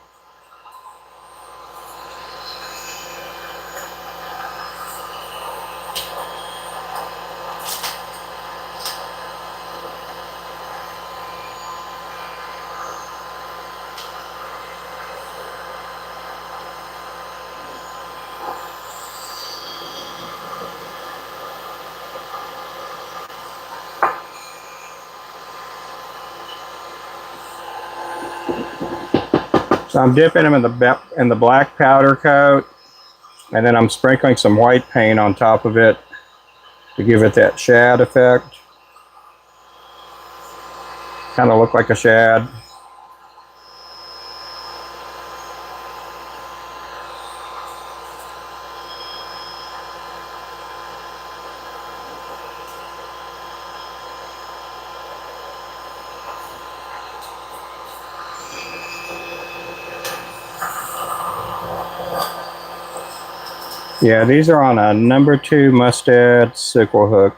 So I'm dipping them in the black powder coat, and then I'm sprinkling some white paint on top of it to give it that shad effect. Kind of look like a shad. Yeah, these are on a number 2 mustad sickle hook.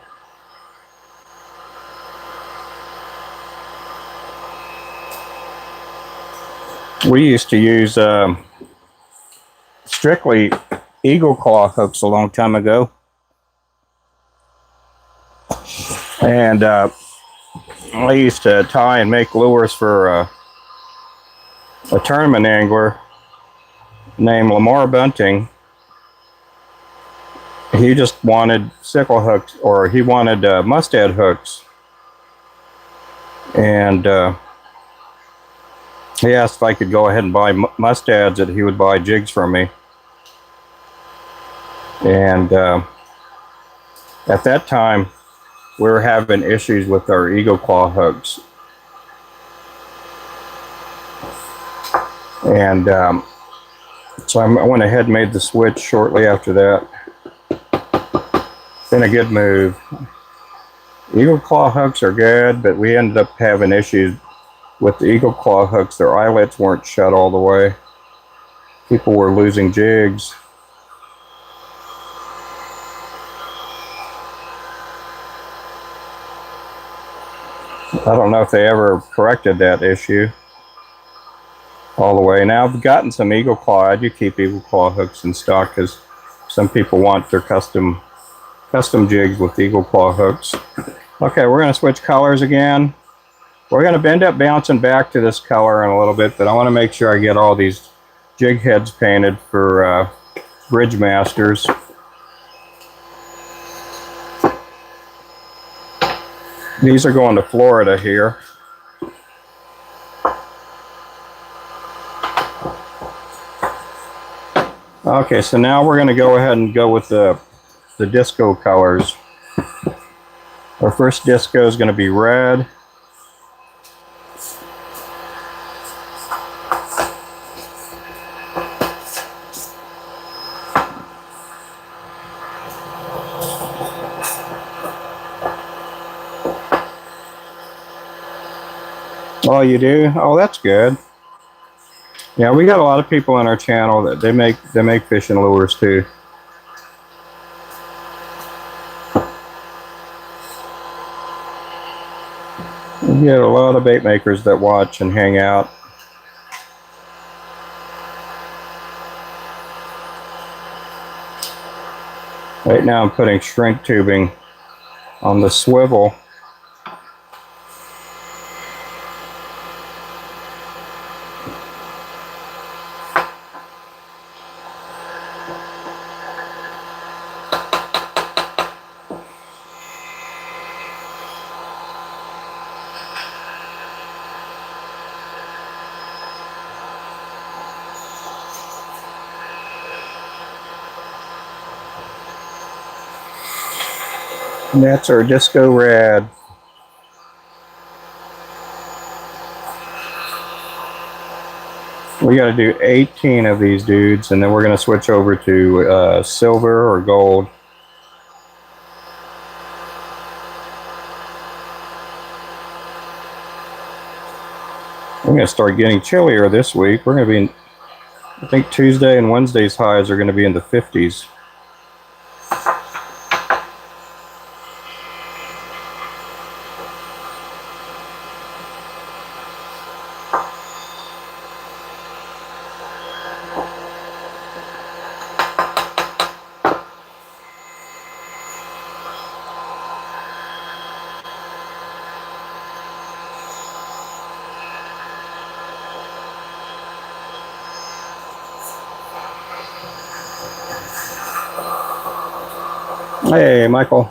We used to use strictly eagle claw hooks a long time ago. And I used to tie and make lures for a tournament angler named Lamar Bunting. He just wanted sickle hooks, or he wanted mustad hooks. And he asked if I could go ahead and buy mustads, that he would buy jigs from me. And at that time, we were having issues with our eagle claw hooks. And so I went ahead and made the switch shortly after that. Been a good move. Eagle claw hooks are good, but we ended up having issues with the eagle claw hooks. Their eyelets weren't shut all the way. People were losing jigs. I don't know if they ever corrected that issue all the way. Now I've gotten some eagle claw. I do keep eagle claw hooks in stock because some people want their custom jigs with eagle claw hooks. Okay, we're going to switch colors again. We're going to end up bouncing back to this color in a little bit, but I want to make sure I get all these jig heads painted for Bridge Masters. These are going to Florida here. Okay, so now we're going to go ahead and go with the disco colors. Our first disco is going to be red. Oh, you do? Oh, that's good. Yeah, we got a lot of people on our channel that they make fishing lures too. We get a lot of bait makers that watch and hang out. Right now I'm putting shrink tubing on the swivel. And that's our disco red. We got to do 18 of these dudes, and then we're going to switch over to silver or gold. We're going to start getting chillier this week. We're going to be, I think Tuesday and Wednesday's highs are going to be in the 50s. Hey, Michael.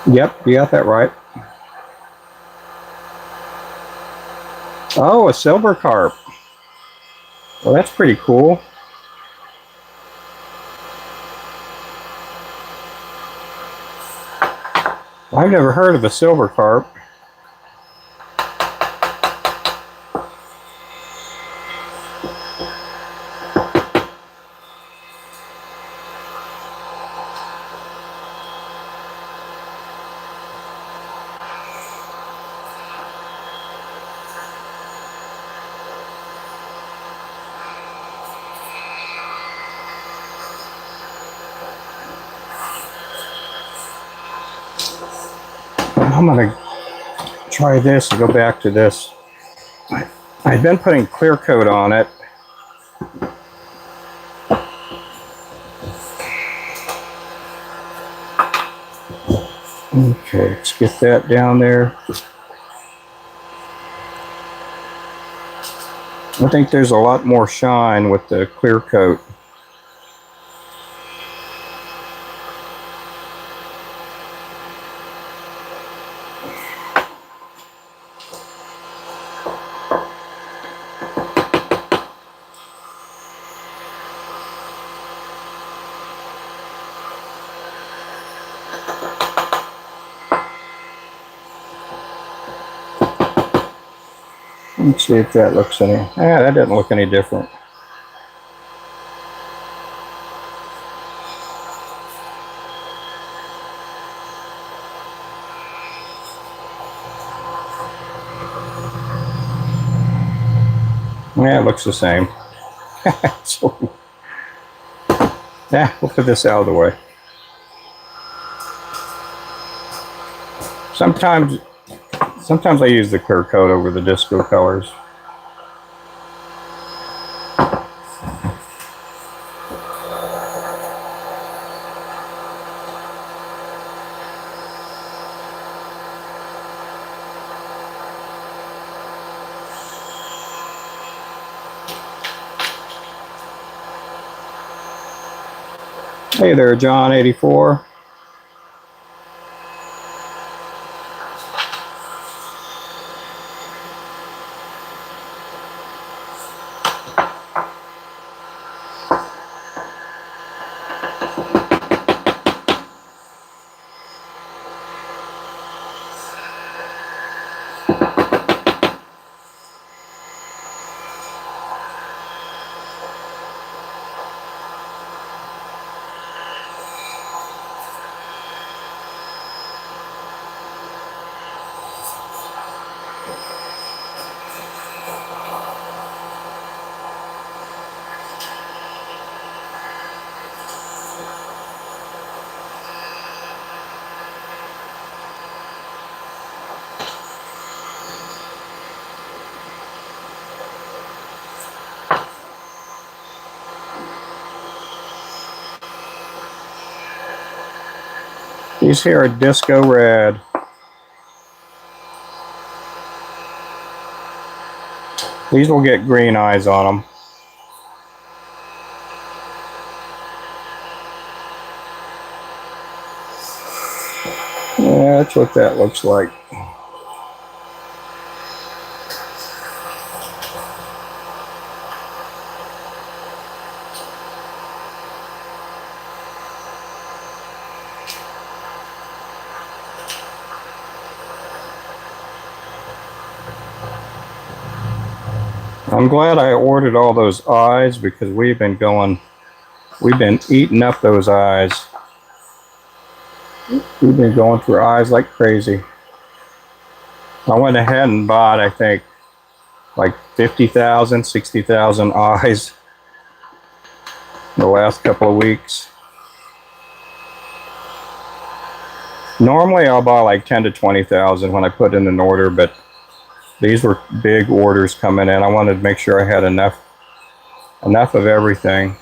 Yep, you got that right. Oh, a silver carp. Well, that's pretty cool. I've never heard of a silver carp. I'm going to try this and go back to this. I've been putting clear coat on it. Okay, let's get that down there. I think there's a lot more shine with the clear coat. Let's see if that looks any. That doesn't look any different. Yeah, it looks the same. So, we'll put this out of the way. Sometimes I use the clear coat over the disco colors. Hey there, John 84. These here are disco red. These will get green eyes on them. Yeah, that's what that looks like. I'm glad I ordered all those eyes because we've been eating up those eyes. We've been going through eyes like crazy. I went ahead and bought, I think, like 50,000, 60,000 eyes in the last couple of weeks. Normally I'll buy like 10 to 20,000 when I put in an order, but these were big orders coming in. I wanted to make sure I had enough of everything.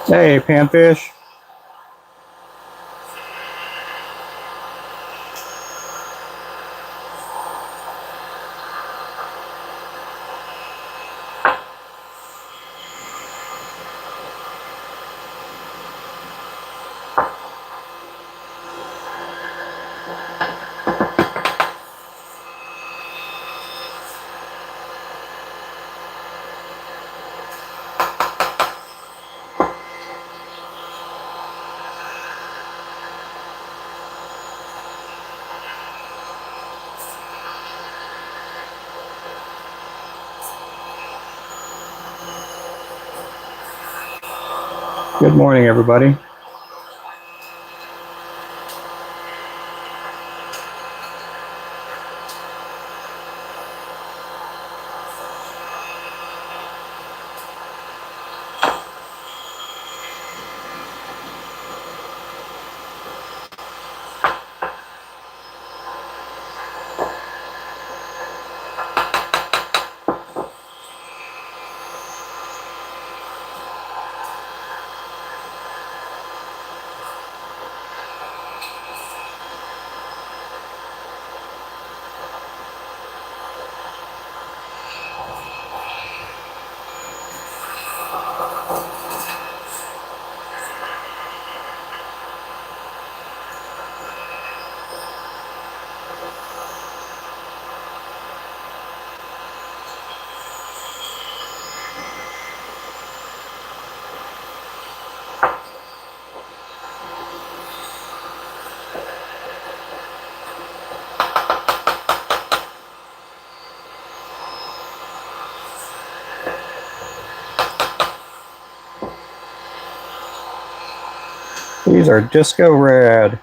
Hey, Panfish. Good morning, everybody. These are disco red.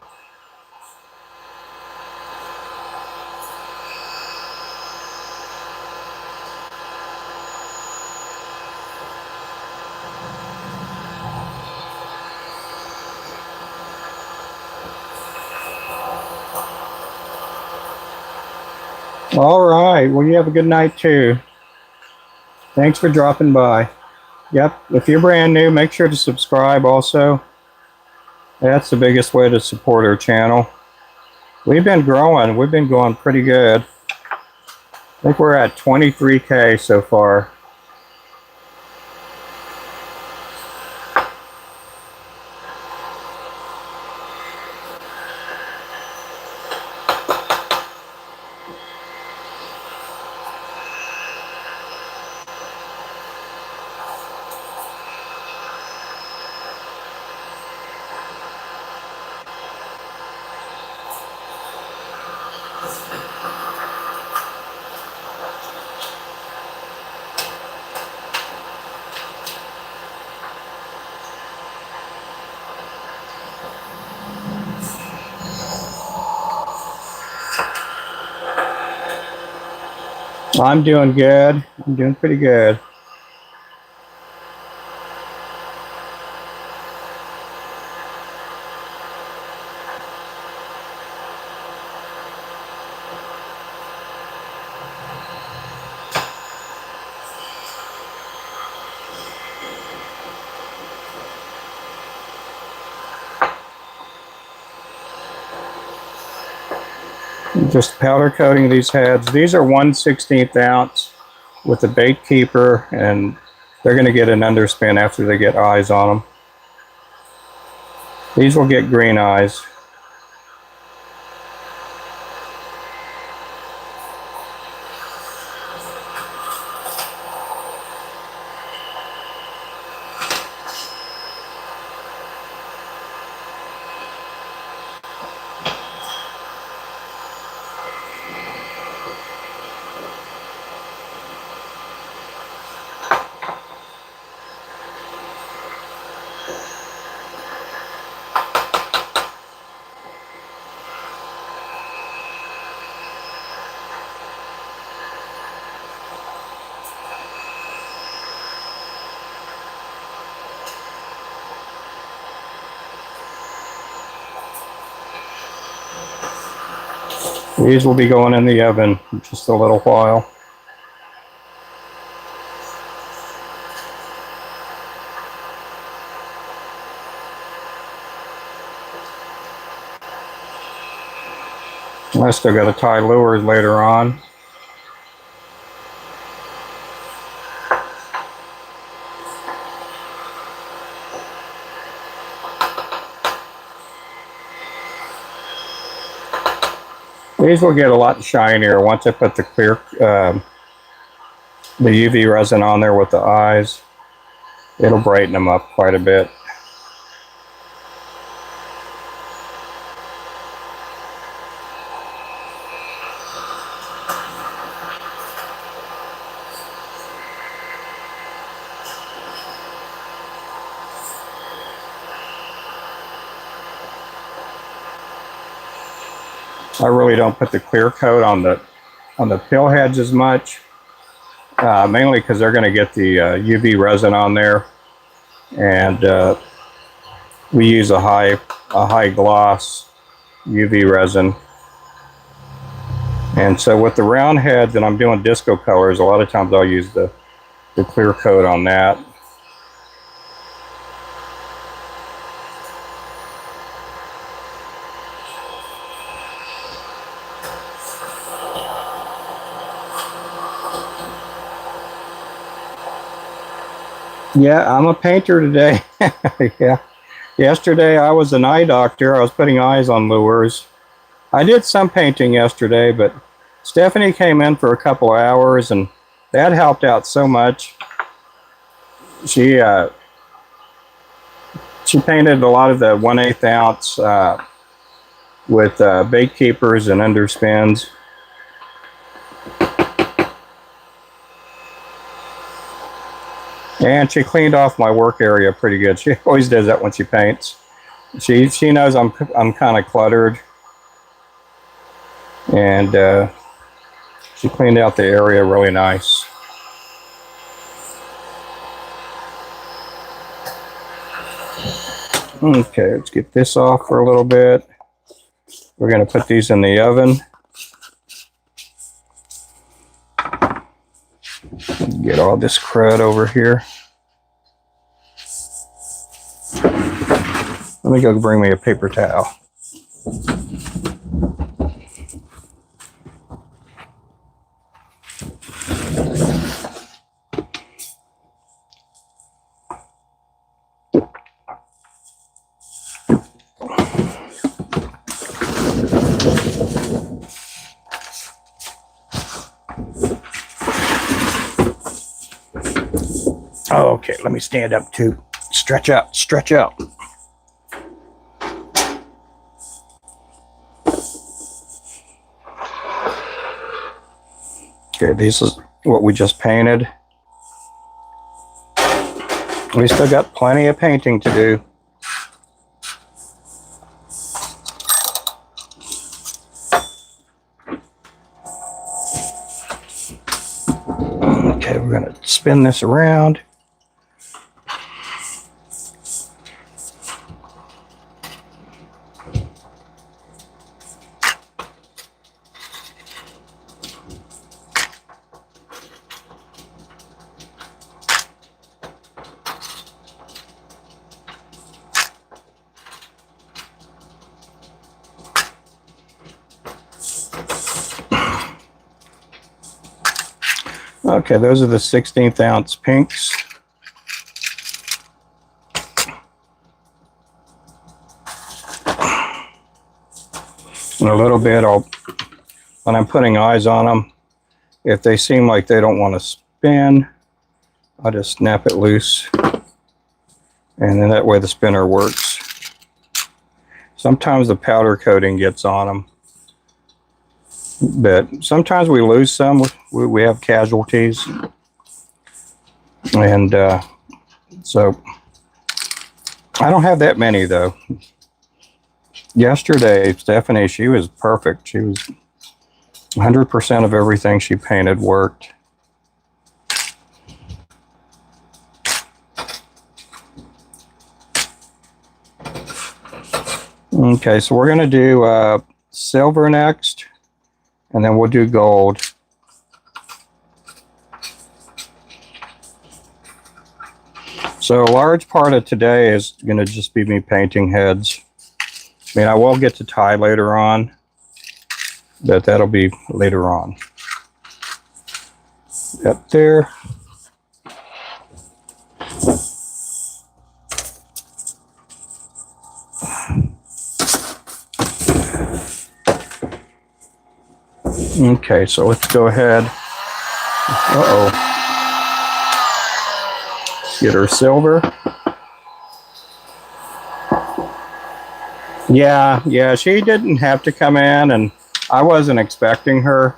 All right. Well, you have a good night too. Thanks for dropping by. Yep. If you're brand new, make sure to subscribe also. That's the biggest way to support our channel. We've been growing. We've been going pretty good. I think we're at 23K so far. I'm doing good. I'm doing pretty good. Just powder coating these heads. These are 1/16 ounce with a bait keeper, and they're going to get an underspin after they get eyes on them. These will get green eyes. These will be going in the oven in just a little while. I still got to tie lures later on. These will get a lot shinier once I put the clear, the UV resin on there with the eyes. It'll brighten them up quite a bit. I really don't put the clear coat on the pill heads as much, mainly because they're going to get the UV resin on there, and we use a high gloss UV resin. And so with the round heads, and I'm doing disco colors, a lot of times I'll use the clear coat on that. Yeah, I'm a painter today. Yeah. Yesterday I was an eye doctor. I was putting eyes on lures. I did some painting yesterday, but Stephanie came in for a couple of hours, and that helped out so much. She painted a lot of the 1/8 ounce with bait keepers and underspins. And she cleaned off my work area pretty good. She always does that when she paints. She knows I'm kind of cluttered, and she cleaned out the area really nice. Okay, let's get this off for a little bit. We're going to put these in the oven. Get all this crud over here. Let me go bring me a paper towel. Okay, let me stand up too. Stretch out, stretch out. Okay, this is what we just painted. We still got plenty of painting to do. Okay, we're going to spin this around. Okay, those are the 16th ounce pinks. In a little bit, when I'm putting eyes on them, if they seem like they don't want to spin, I'll just snap it loose. And then that way the spinner works. Sometimes the powder coating gets on them. But sometimes we lose some. We have casualties. And so I don't have that many though. Yesterday, Stephanie, she was perfect. She was 100% of everything she painted worked. Okay, so we're going to do silver next, and then we'll do gold. So a large part of today is going to just be me painting heads. I mean, I will get to tie later on, but that'll be later on. Up there. Okay, so let's go ahead. Uh-oh. Get her silver. Yeah, she didn't have to come in, and I wasn't expecting her.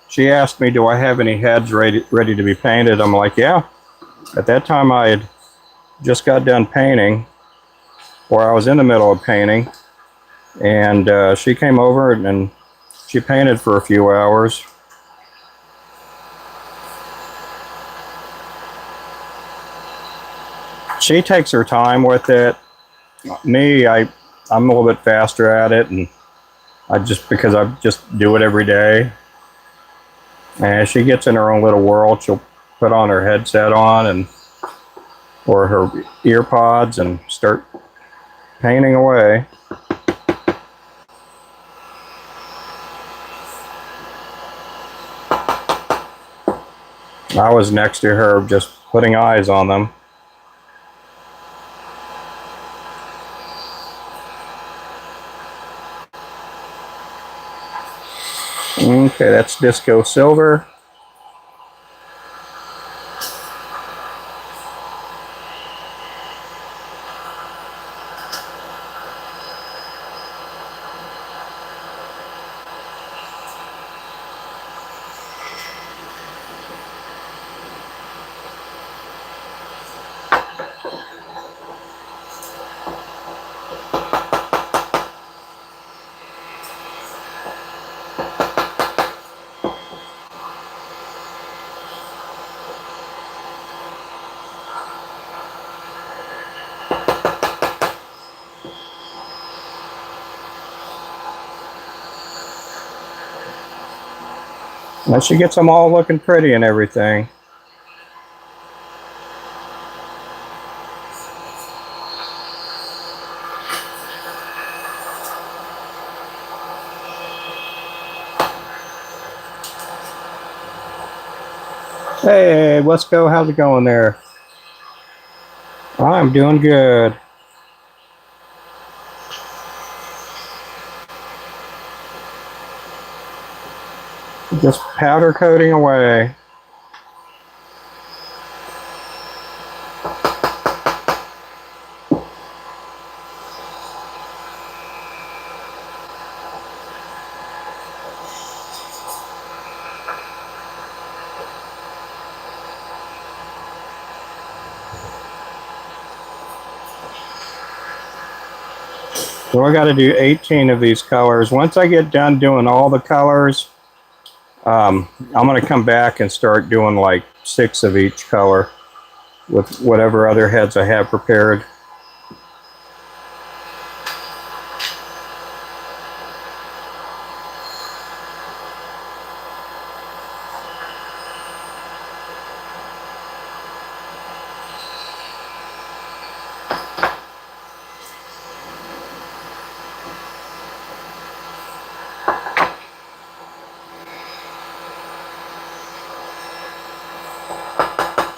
She asked me, do I have any heads ready to be painted? I'm like, yeah. At that time, I had just got done painting, or I was in the middle of painting, and she came over and she painted for a few hours. She takes her time with it. Me, I'm a little bit faster at it, and because I just do it every day. And she gets in her own little world. She'll put on her headset or her ear pods and start painting away. I was next to her just putting eyes on them. Okay, that's disco silver. That should get them all looking pretty and everything. Hey, let's go. How's it going there? I'm doing good. Just powder coating away. So I got to do 18 of these colors. Once I get done doing all the colors, I'm going to come back and start doing like 6 of each color with whatever other heads I have prepared.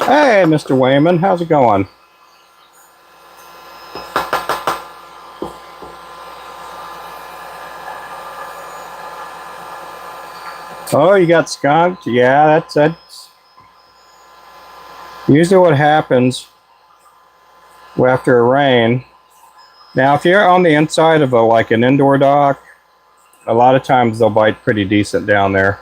Hey, Mr. Wayman, how's it going? Oh, you got skunked? Yeah, that's usually what happens after a rain. Now, if you're on the inside of like an indoor dock, a lot of times they'll bite pretty decent down there.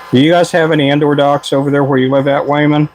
Do you guys have any indoor docks over there where you live at, Wayman?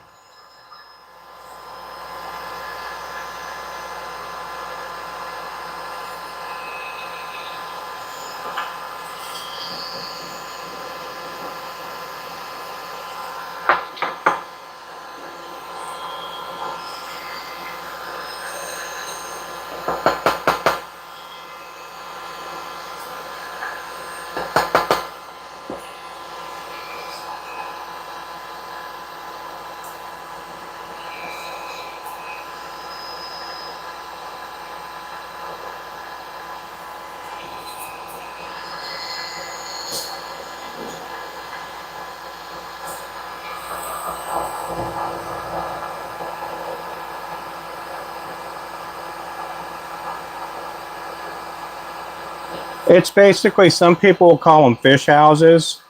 It's basically, some people will call them fish houses.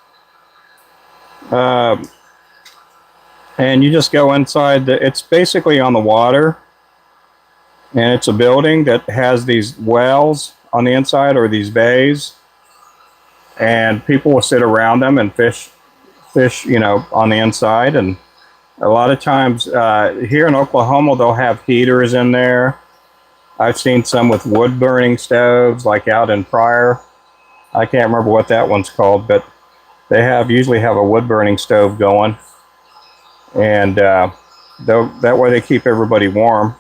And you just go inside. It's basically on the water. And it's a building that has these wells on the inside, or these bays. And people will sit around them and fish, on the inside. And a lot of times here in Oklahoma, they'll have heaters in there. I've seen some with wood burning stoves, like out in Pryor. I can't remember what that one's called, but they usually have a wood burning stove going, and that way they keep everybody warm.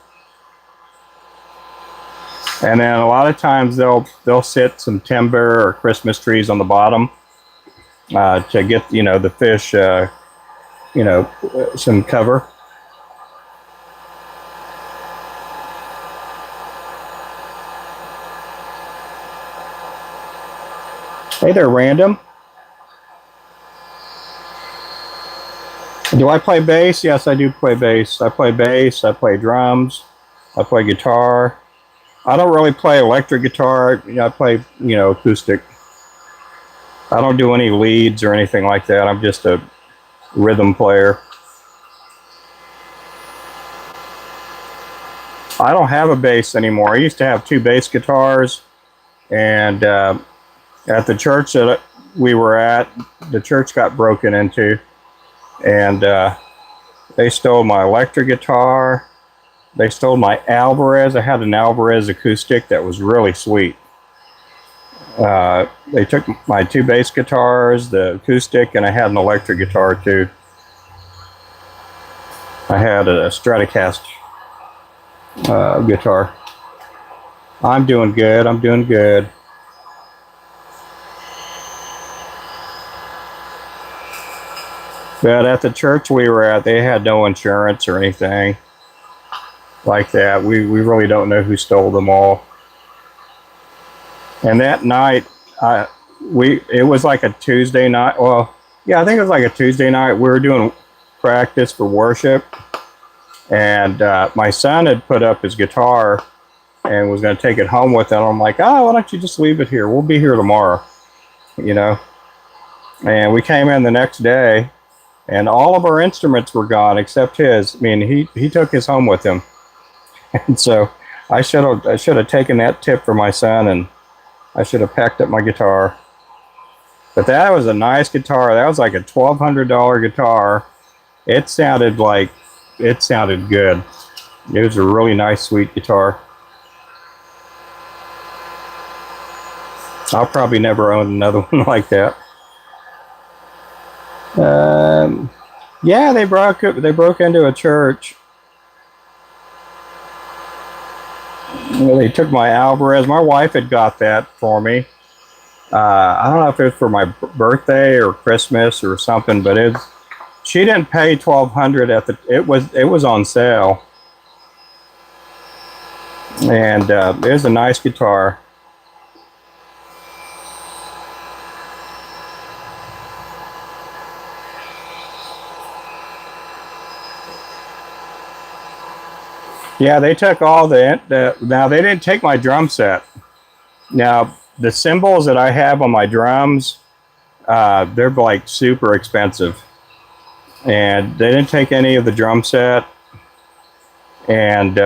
And then a lot of times they'll sit some timber or Christmas trees on the bottom to get the fish some cover. Hey there, Random. Do I play bass? Yes, I do play bass. I play bass, I play drums, I play guitar. I don't really play electric guitar. I play, acoustic. I don't do any leads or anything like that. I'm just a rhythm player. I don't have a bass anymore. I used to have 2 bass guitars, and at the church that we were at, the church got broken into, and they stole my electric guitar. They stole my Alvarez. I had an Alvarez acoustic that was really sweet. They took my 2 bass guitars, the acoustic, and I had an electric guitar too. I had a Stratocaster guitar. I'm doing good. I'm doing good. But at the church we were at, they had no insurance or anything like that. We really don't know who stole them all. And that night, it was like a Tuesday night. Well, yeah, I think it was like a Tuesday night. We were doing practice for worship, and my son had put up his guitar and was going to take it home with him. I'm like, oh, why don't you just leave it here? We'll be here tomorrow, you know. And we came in the next day, and all of our instruments were gone except his. I mean, he took his home with him, and so I should have taken that tip for my son, and I should have packed up my guitar. But that was a nice guitar. That was like a $1,200 guitar. It sounded good. It was a really nice, sweet guitar. I'll probably never own another one like that. Yeah, they broke into a church. They took my Alvarez. My wife had got that for me. I don't know if it was for my birthday or Christmas or something, but she didn't pay $1,200 it was on sale, and it was a nice guitar. Yeah, they took all now they didn't take my drum set. Now the cymbals that I have on my drums, they're like super expensive, and they didn't take any of the drum set, and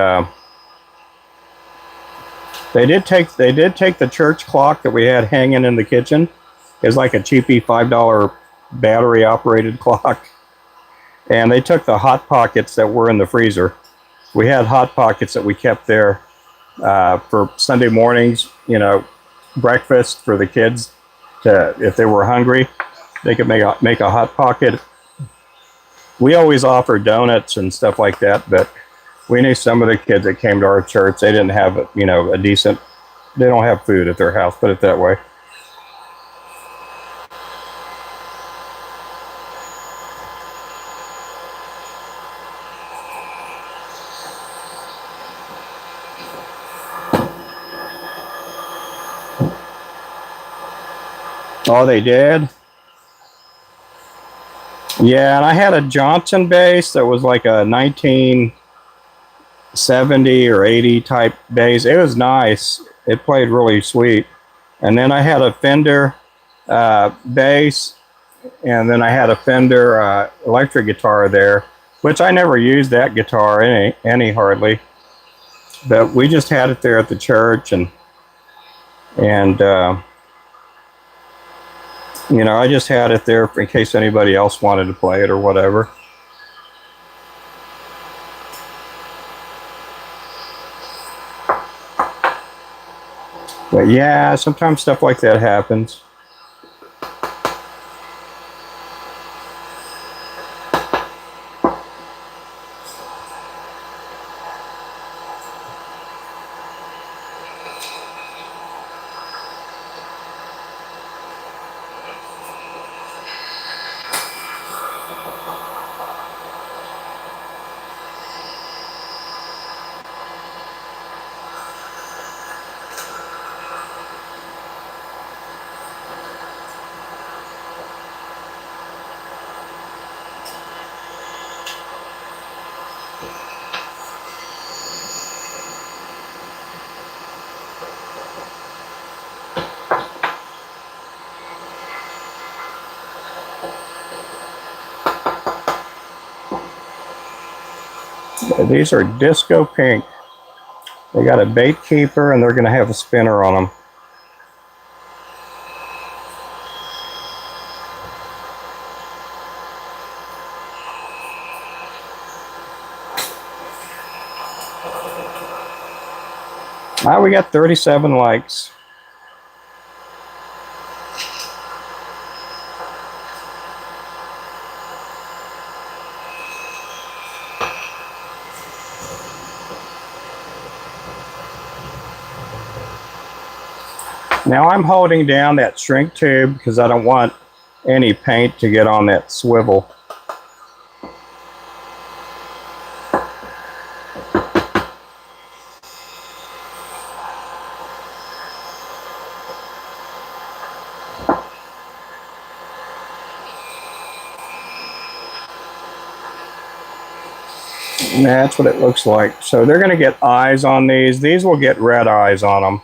they did take the church clock that we had hanging in the kitchen. It's like a cheapy $5 battery operated clock, and they took the hot pockets that were in the freezer. We had hot pockets that we kept there for Sunday mornings, breakfast for the kids. If they were hungry, they could make a hot pocket. We always offered donuts and stuff like that, but we knew some of the kids that came to our church, they didn't have a decent. They don't have food at their house. Put it that way. Oh, they did? Yeah, and I had a Johnson bass that was like a 1970 or 80 type bass. It was nice. It played really sweet. And then I had a Fender bass, and then I had a Fender electric guitar there, which I never used that guitar any hardly. But we just had it there at the church, and I just had it there in case anybody else wanted to play it or whatever. But yeah, sometimes stuff like that happens. These are disco pink. They got a bait keeper, and they're going to have a spinner on them. We got 37 likes. Now I'm holding down that shrink tube because I don't want any paint to get on that swivel. And that's what it looks like. So they're going to get eyes on these. These will get red eyes on them.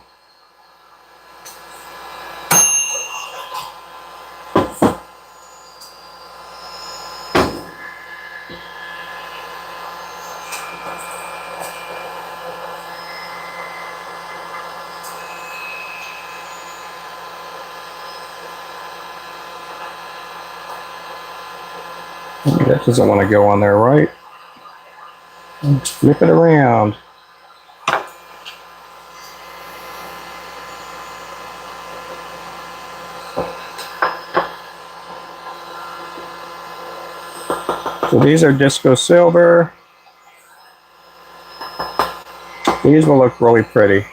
That doesn't want to go on there, right? Let's flip it around. So these are disco silver. These will look really pretty.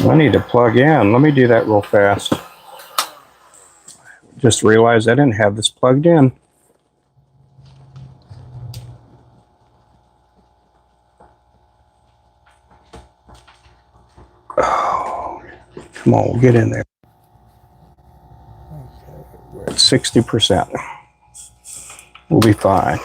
I need to plug in. Let me do that real fast. Just realized I didn't have this plugged in. Oh, come on, get in there. We're at 60%. We'll be fine.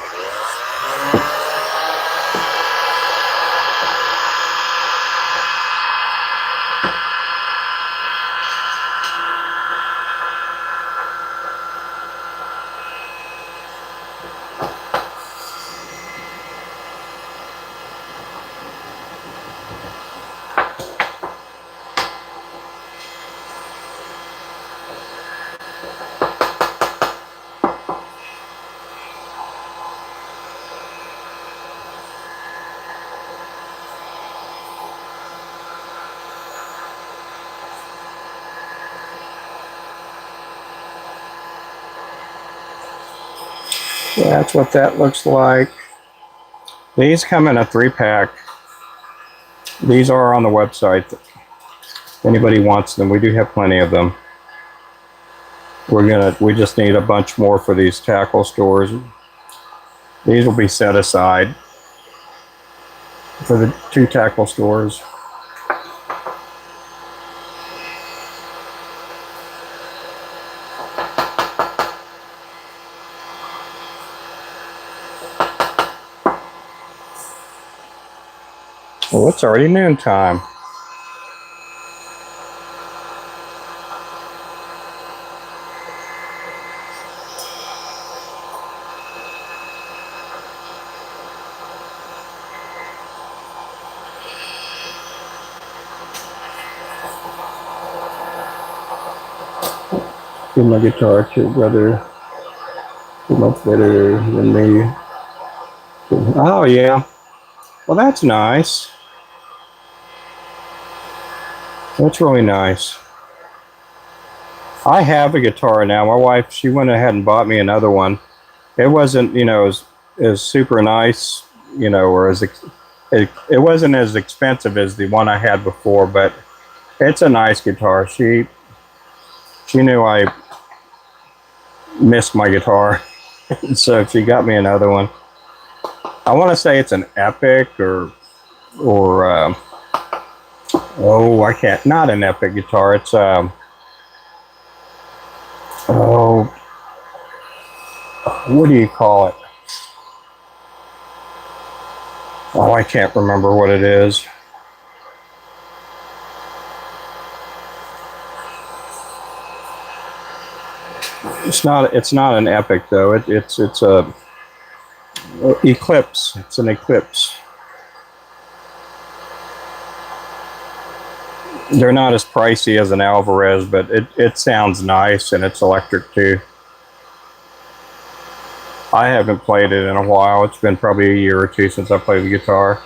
That's what that looks like. These come in a 3-pack. These are on the website. If anybody wants them, we do have plenty of them. We just need a bunch more for these tackle stores. These will be set aside for the 2 tackle stores. Well, it's already noontime. Give my guitar to brother. Much better than me. Oh yeah. Well, that's nice. That's really nice. I have a guitar now. My wife, she went ahead and bought me another one. It wasn't, as super nice, or it wasn't as expensive as the one I had before, but it's a nice guitar. She knew I missed my guitar, so she got me another one. I want to say it's an Epic or I can't, not an Epic guitar. It's what do you call it? Oh, I can't remember what it is. It's not an Epic though. It's a Eclipse. It's an Eclipse. They're not as pricey as an Alvarez, but it sounds nice, and it's electric too. I haven't played it in a while. It's been probably a year or two since I played the guitar.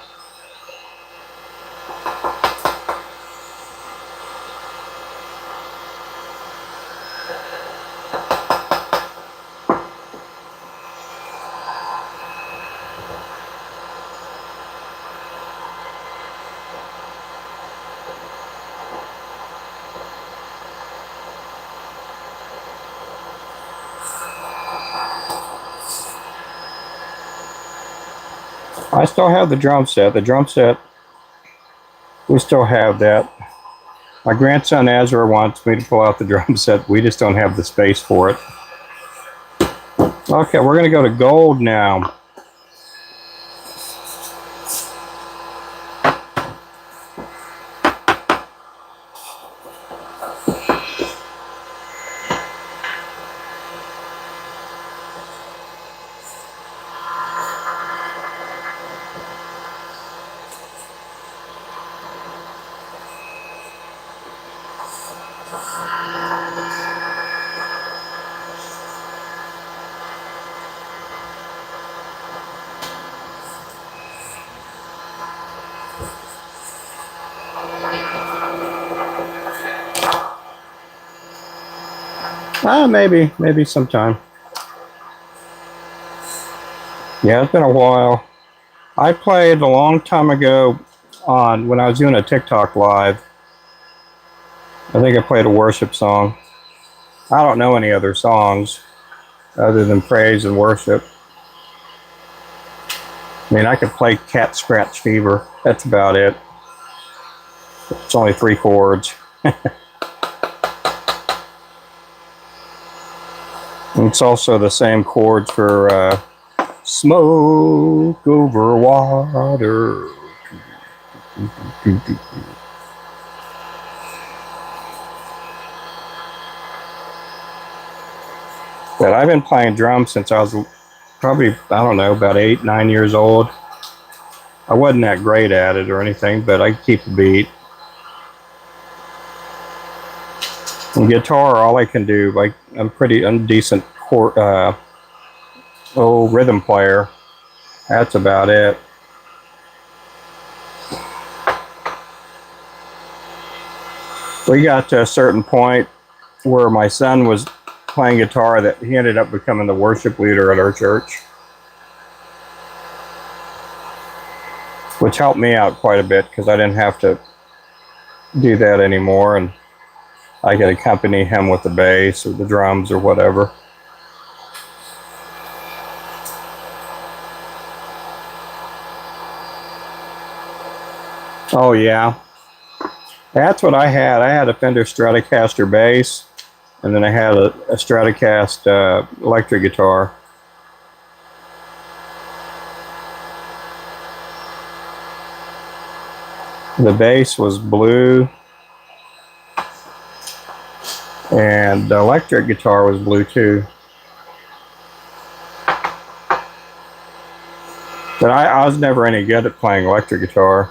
I still have the drum set. The drum set, we still have that. My grandson Ezra wants me to pull out the drum set. We just don't have the space for it. Okay, we're going to go to gold now. Maybe sometime. Yeah, it's been a while. I played a long time ago when I was doing a TikTok live. I think I played a worship song. I don't know any other songs other than praise and worship. I mean, I could play Cat Scratch Fever. That's about it. It's only 3 chords. It's also the same chords for Smoke Over Water. But I've been playing drums since I was probably, I don't know, about 8, 9 years old. I wasn't that great at it or anything, but I could keep a beat. And guitar, all I can do, like, I'm a decent rhythm player. That's about it. We got to a certain point where my son was playing guitar that he ended up becoming the worship leader at our church, which helped me out quite a bit because I didn't have to do that anymore, and I could accompany him with the bass or the drums or whatever. Oh yeah, that's what I had. I had a Fender Stratocaster bass, and then I had a Stratocaster electric guitar. The bass was blue, and the electric guitar was blue too. But I was never any good at playing electric guitar.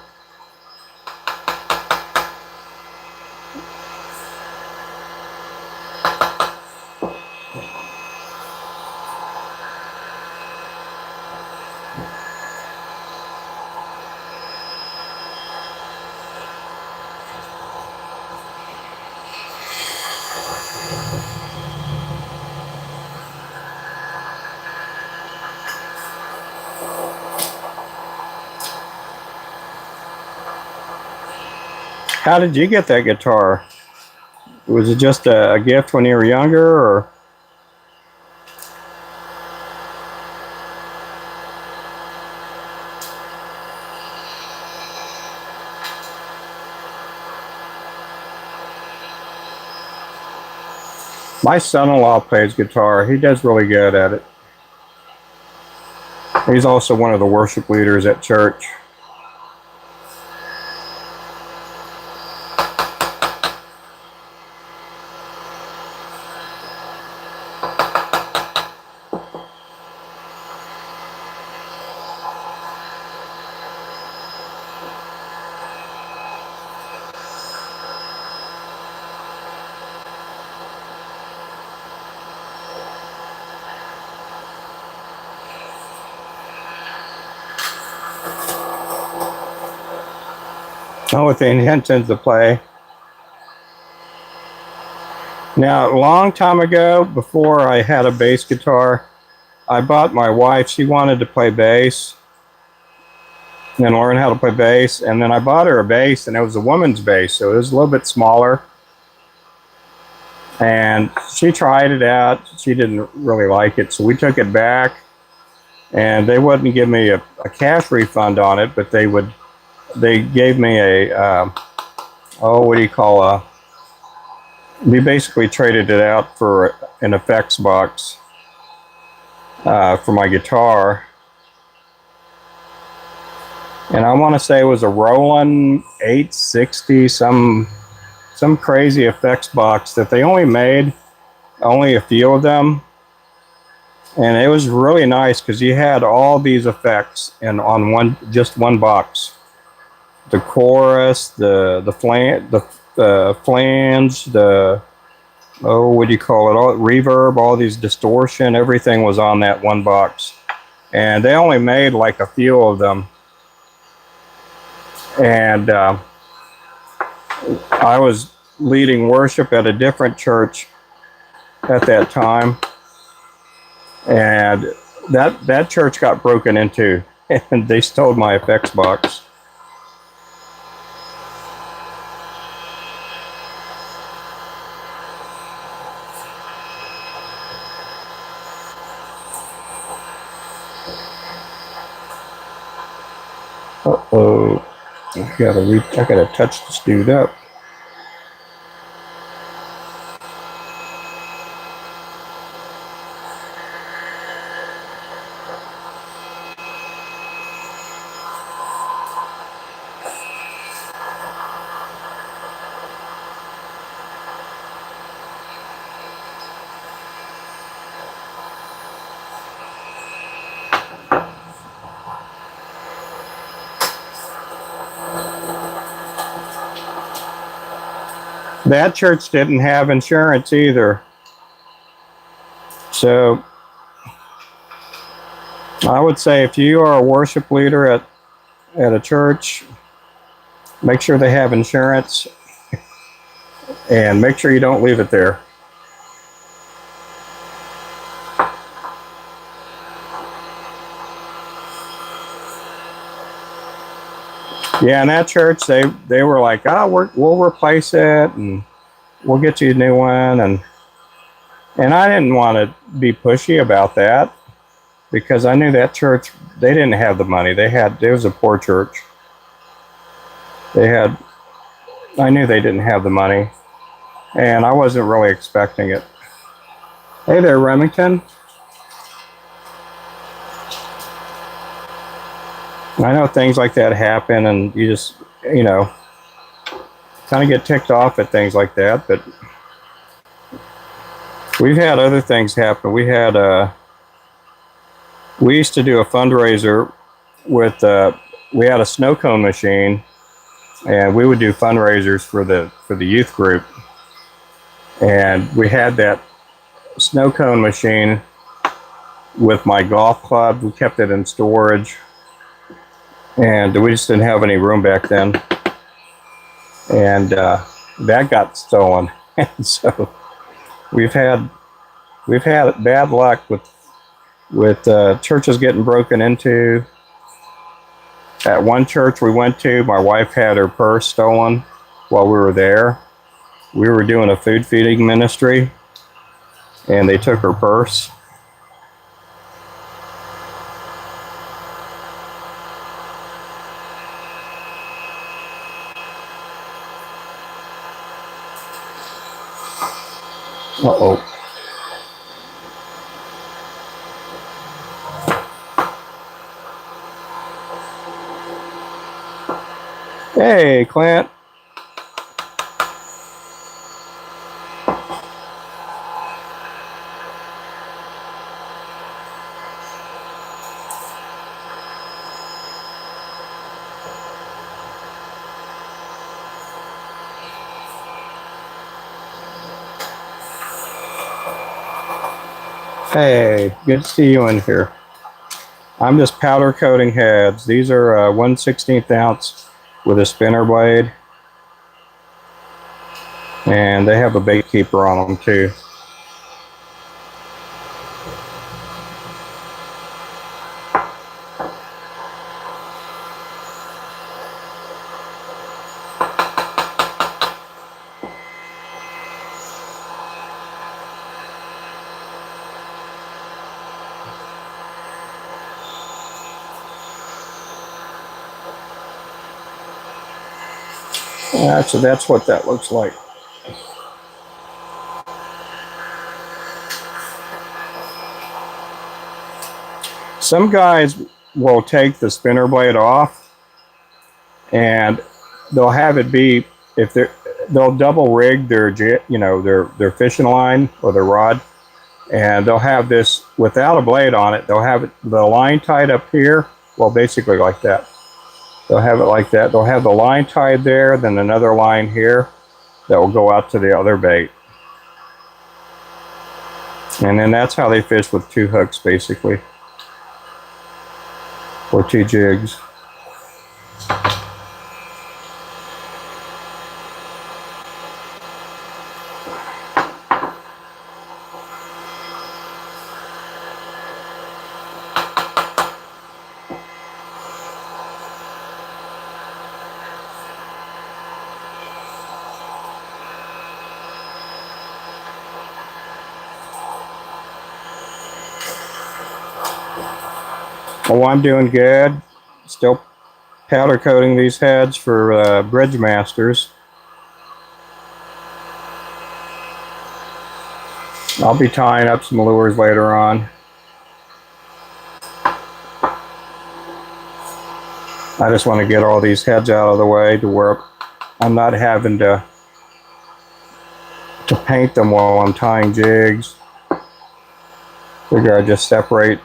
How did you get that guitar? Was it just a gift when you were younger, or? My son-in-law plays guitar. He does really good at it. He's also one of the worship leaders at church. with the intentions to play. Now, a long time ago, before I had a bass guitar, I bought my wife, she wanted to play bass and learn how to play bass. And then I bought her a bass, and it was a woman's bass, so it was a little bit smaller. And she tried it out. She didn't really like it, so we took it back. And they wouldn't give me a cash refund on it, but they gave me a, what do you call we basically traded it out for an effects box for my guitar. And I want to say it was a Roland 860, some crazy effects box that they only made only a few of them. And it was really nice because you had all these effects on just one box. The chorus, the flange, what do you call it? All reverb, all these distortion, everything was on that one box. And they only made like a few of them. And I was leading worship at a different church at that time. And that church got broken into, and they stole my effects box. Uh-oh. I gotta touch this dude up. That church didn't have insurance either. So I would say if you are a worship leader at a church, make sure they have insurance and make sure you don't leave it there. Yeah, in that church, they were like, we'll replace it and we'll get you a new one. And I didn't want to be pushy about that because I knew that church, they didn't have the money. It was a poor church. I knew they didn't have the money and I wasn't really expecting it. Hey there, Remington. I know things like that happen and you just, kind of get ticked off at things like that, but we've had other things happen. We used to do a fundraiser with, we had a snow cone machine and we would do fundraisers for the youth group. And we had that snow cone machine with my golf club. We kept it in storage. And we just didn't have any room back then. And that got stolen. And so we've had bad luck with churches getting broken into. At one church we went to, my wife had her purse stolen while we were there. We were doing a food feeding ministry, and they took her purse. Uh-oh. Hey, Clint. Hey, good to see you in here. I'm just powder coating heads. These are 1/16 ounce with a spinner blade. And they have a bait keeper on them too. So that's what that looks like. Some guys will take the spinner blade off and they'll have it be, if they'll double rig their their fishing line or their rod, and they'll have this without a blade on it. They'll have the line tied up here, well, basically like that. They'll have it like that. They'll have the line tied there, then another line here that will go out to the other bait. And then that's how they fish with 2 hooks, basically, or 2 jigs. Oh, I'm doing good. Still powder coating these heads for Bridge Masters. I'll be tying up some lures later on. I just want to get all these heads out of the way to where I'm not having to paint them while I'm tying jigs. Figure I just separate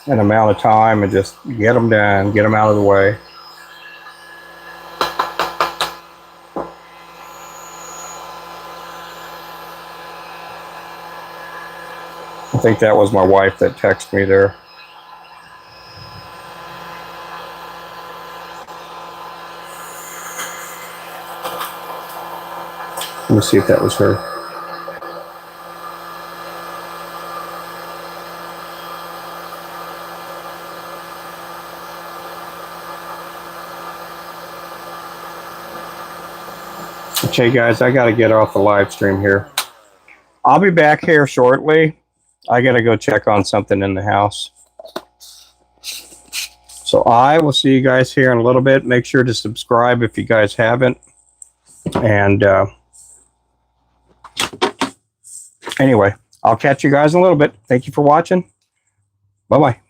an amount of time and just get them done, get them out of the way. I think that was my wife that texted me there. Let me see if that was her. Okay, guys, I got to get off the live stream here. I'll be back here shortly. I got to go check on something in the house. So I will see you guys here in a little bit. Make sure to subscribe if you guys haven't. And anyway, I'll catch you guys in a little bit. Thank you for watching. Bye-bye.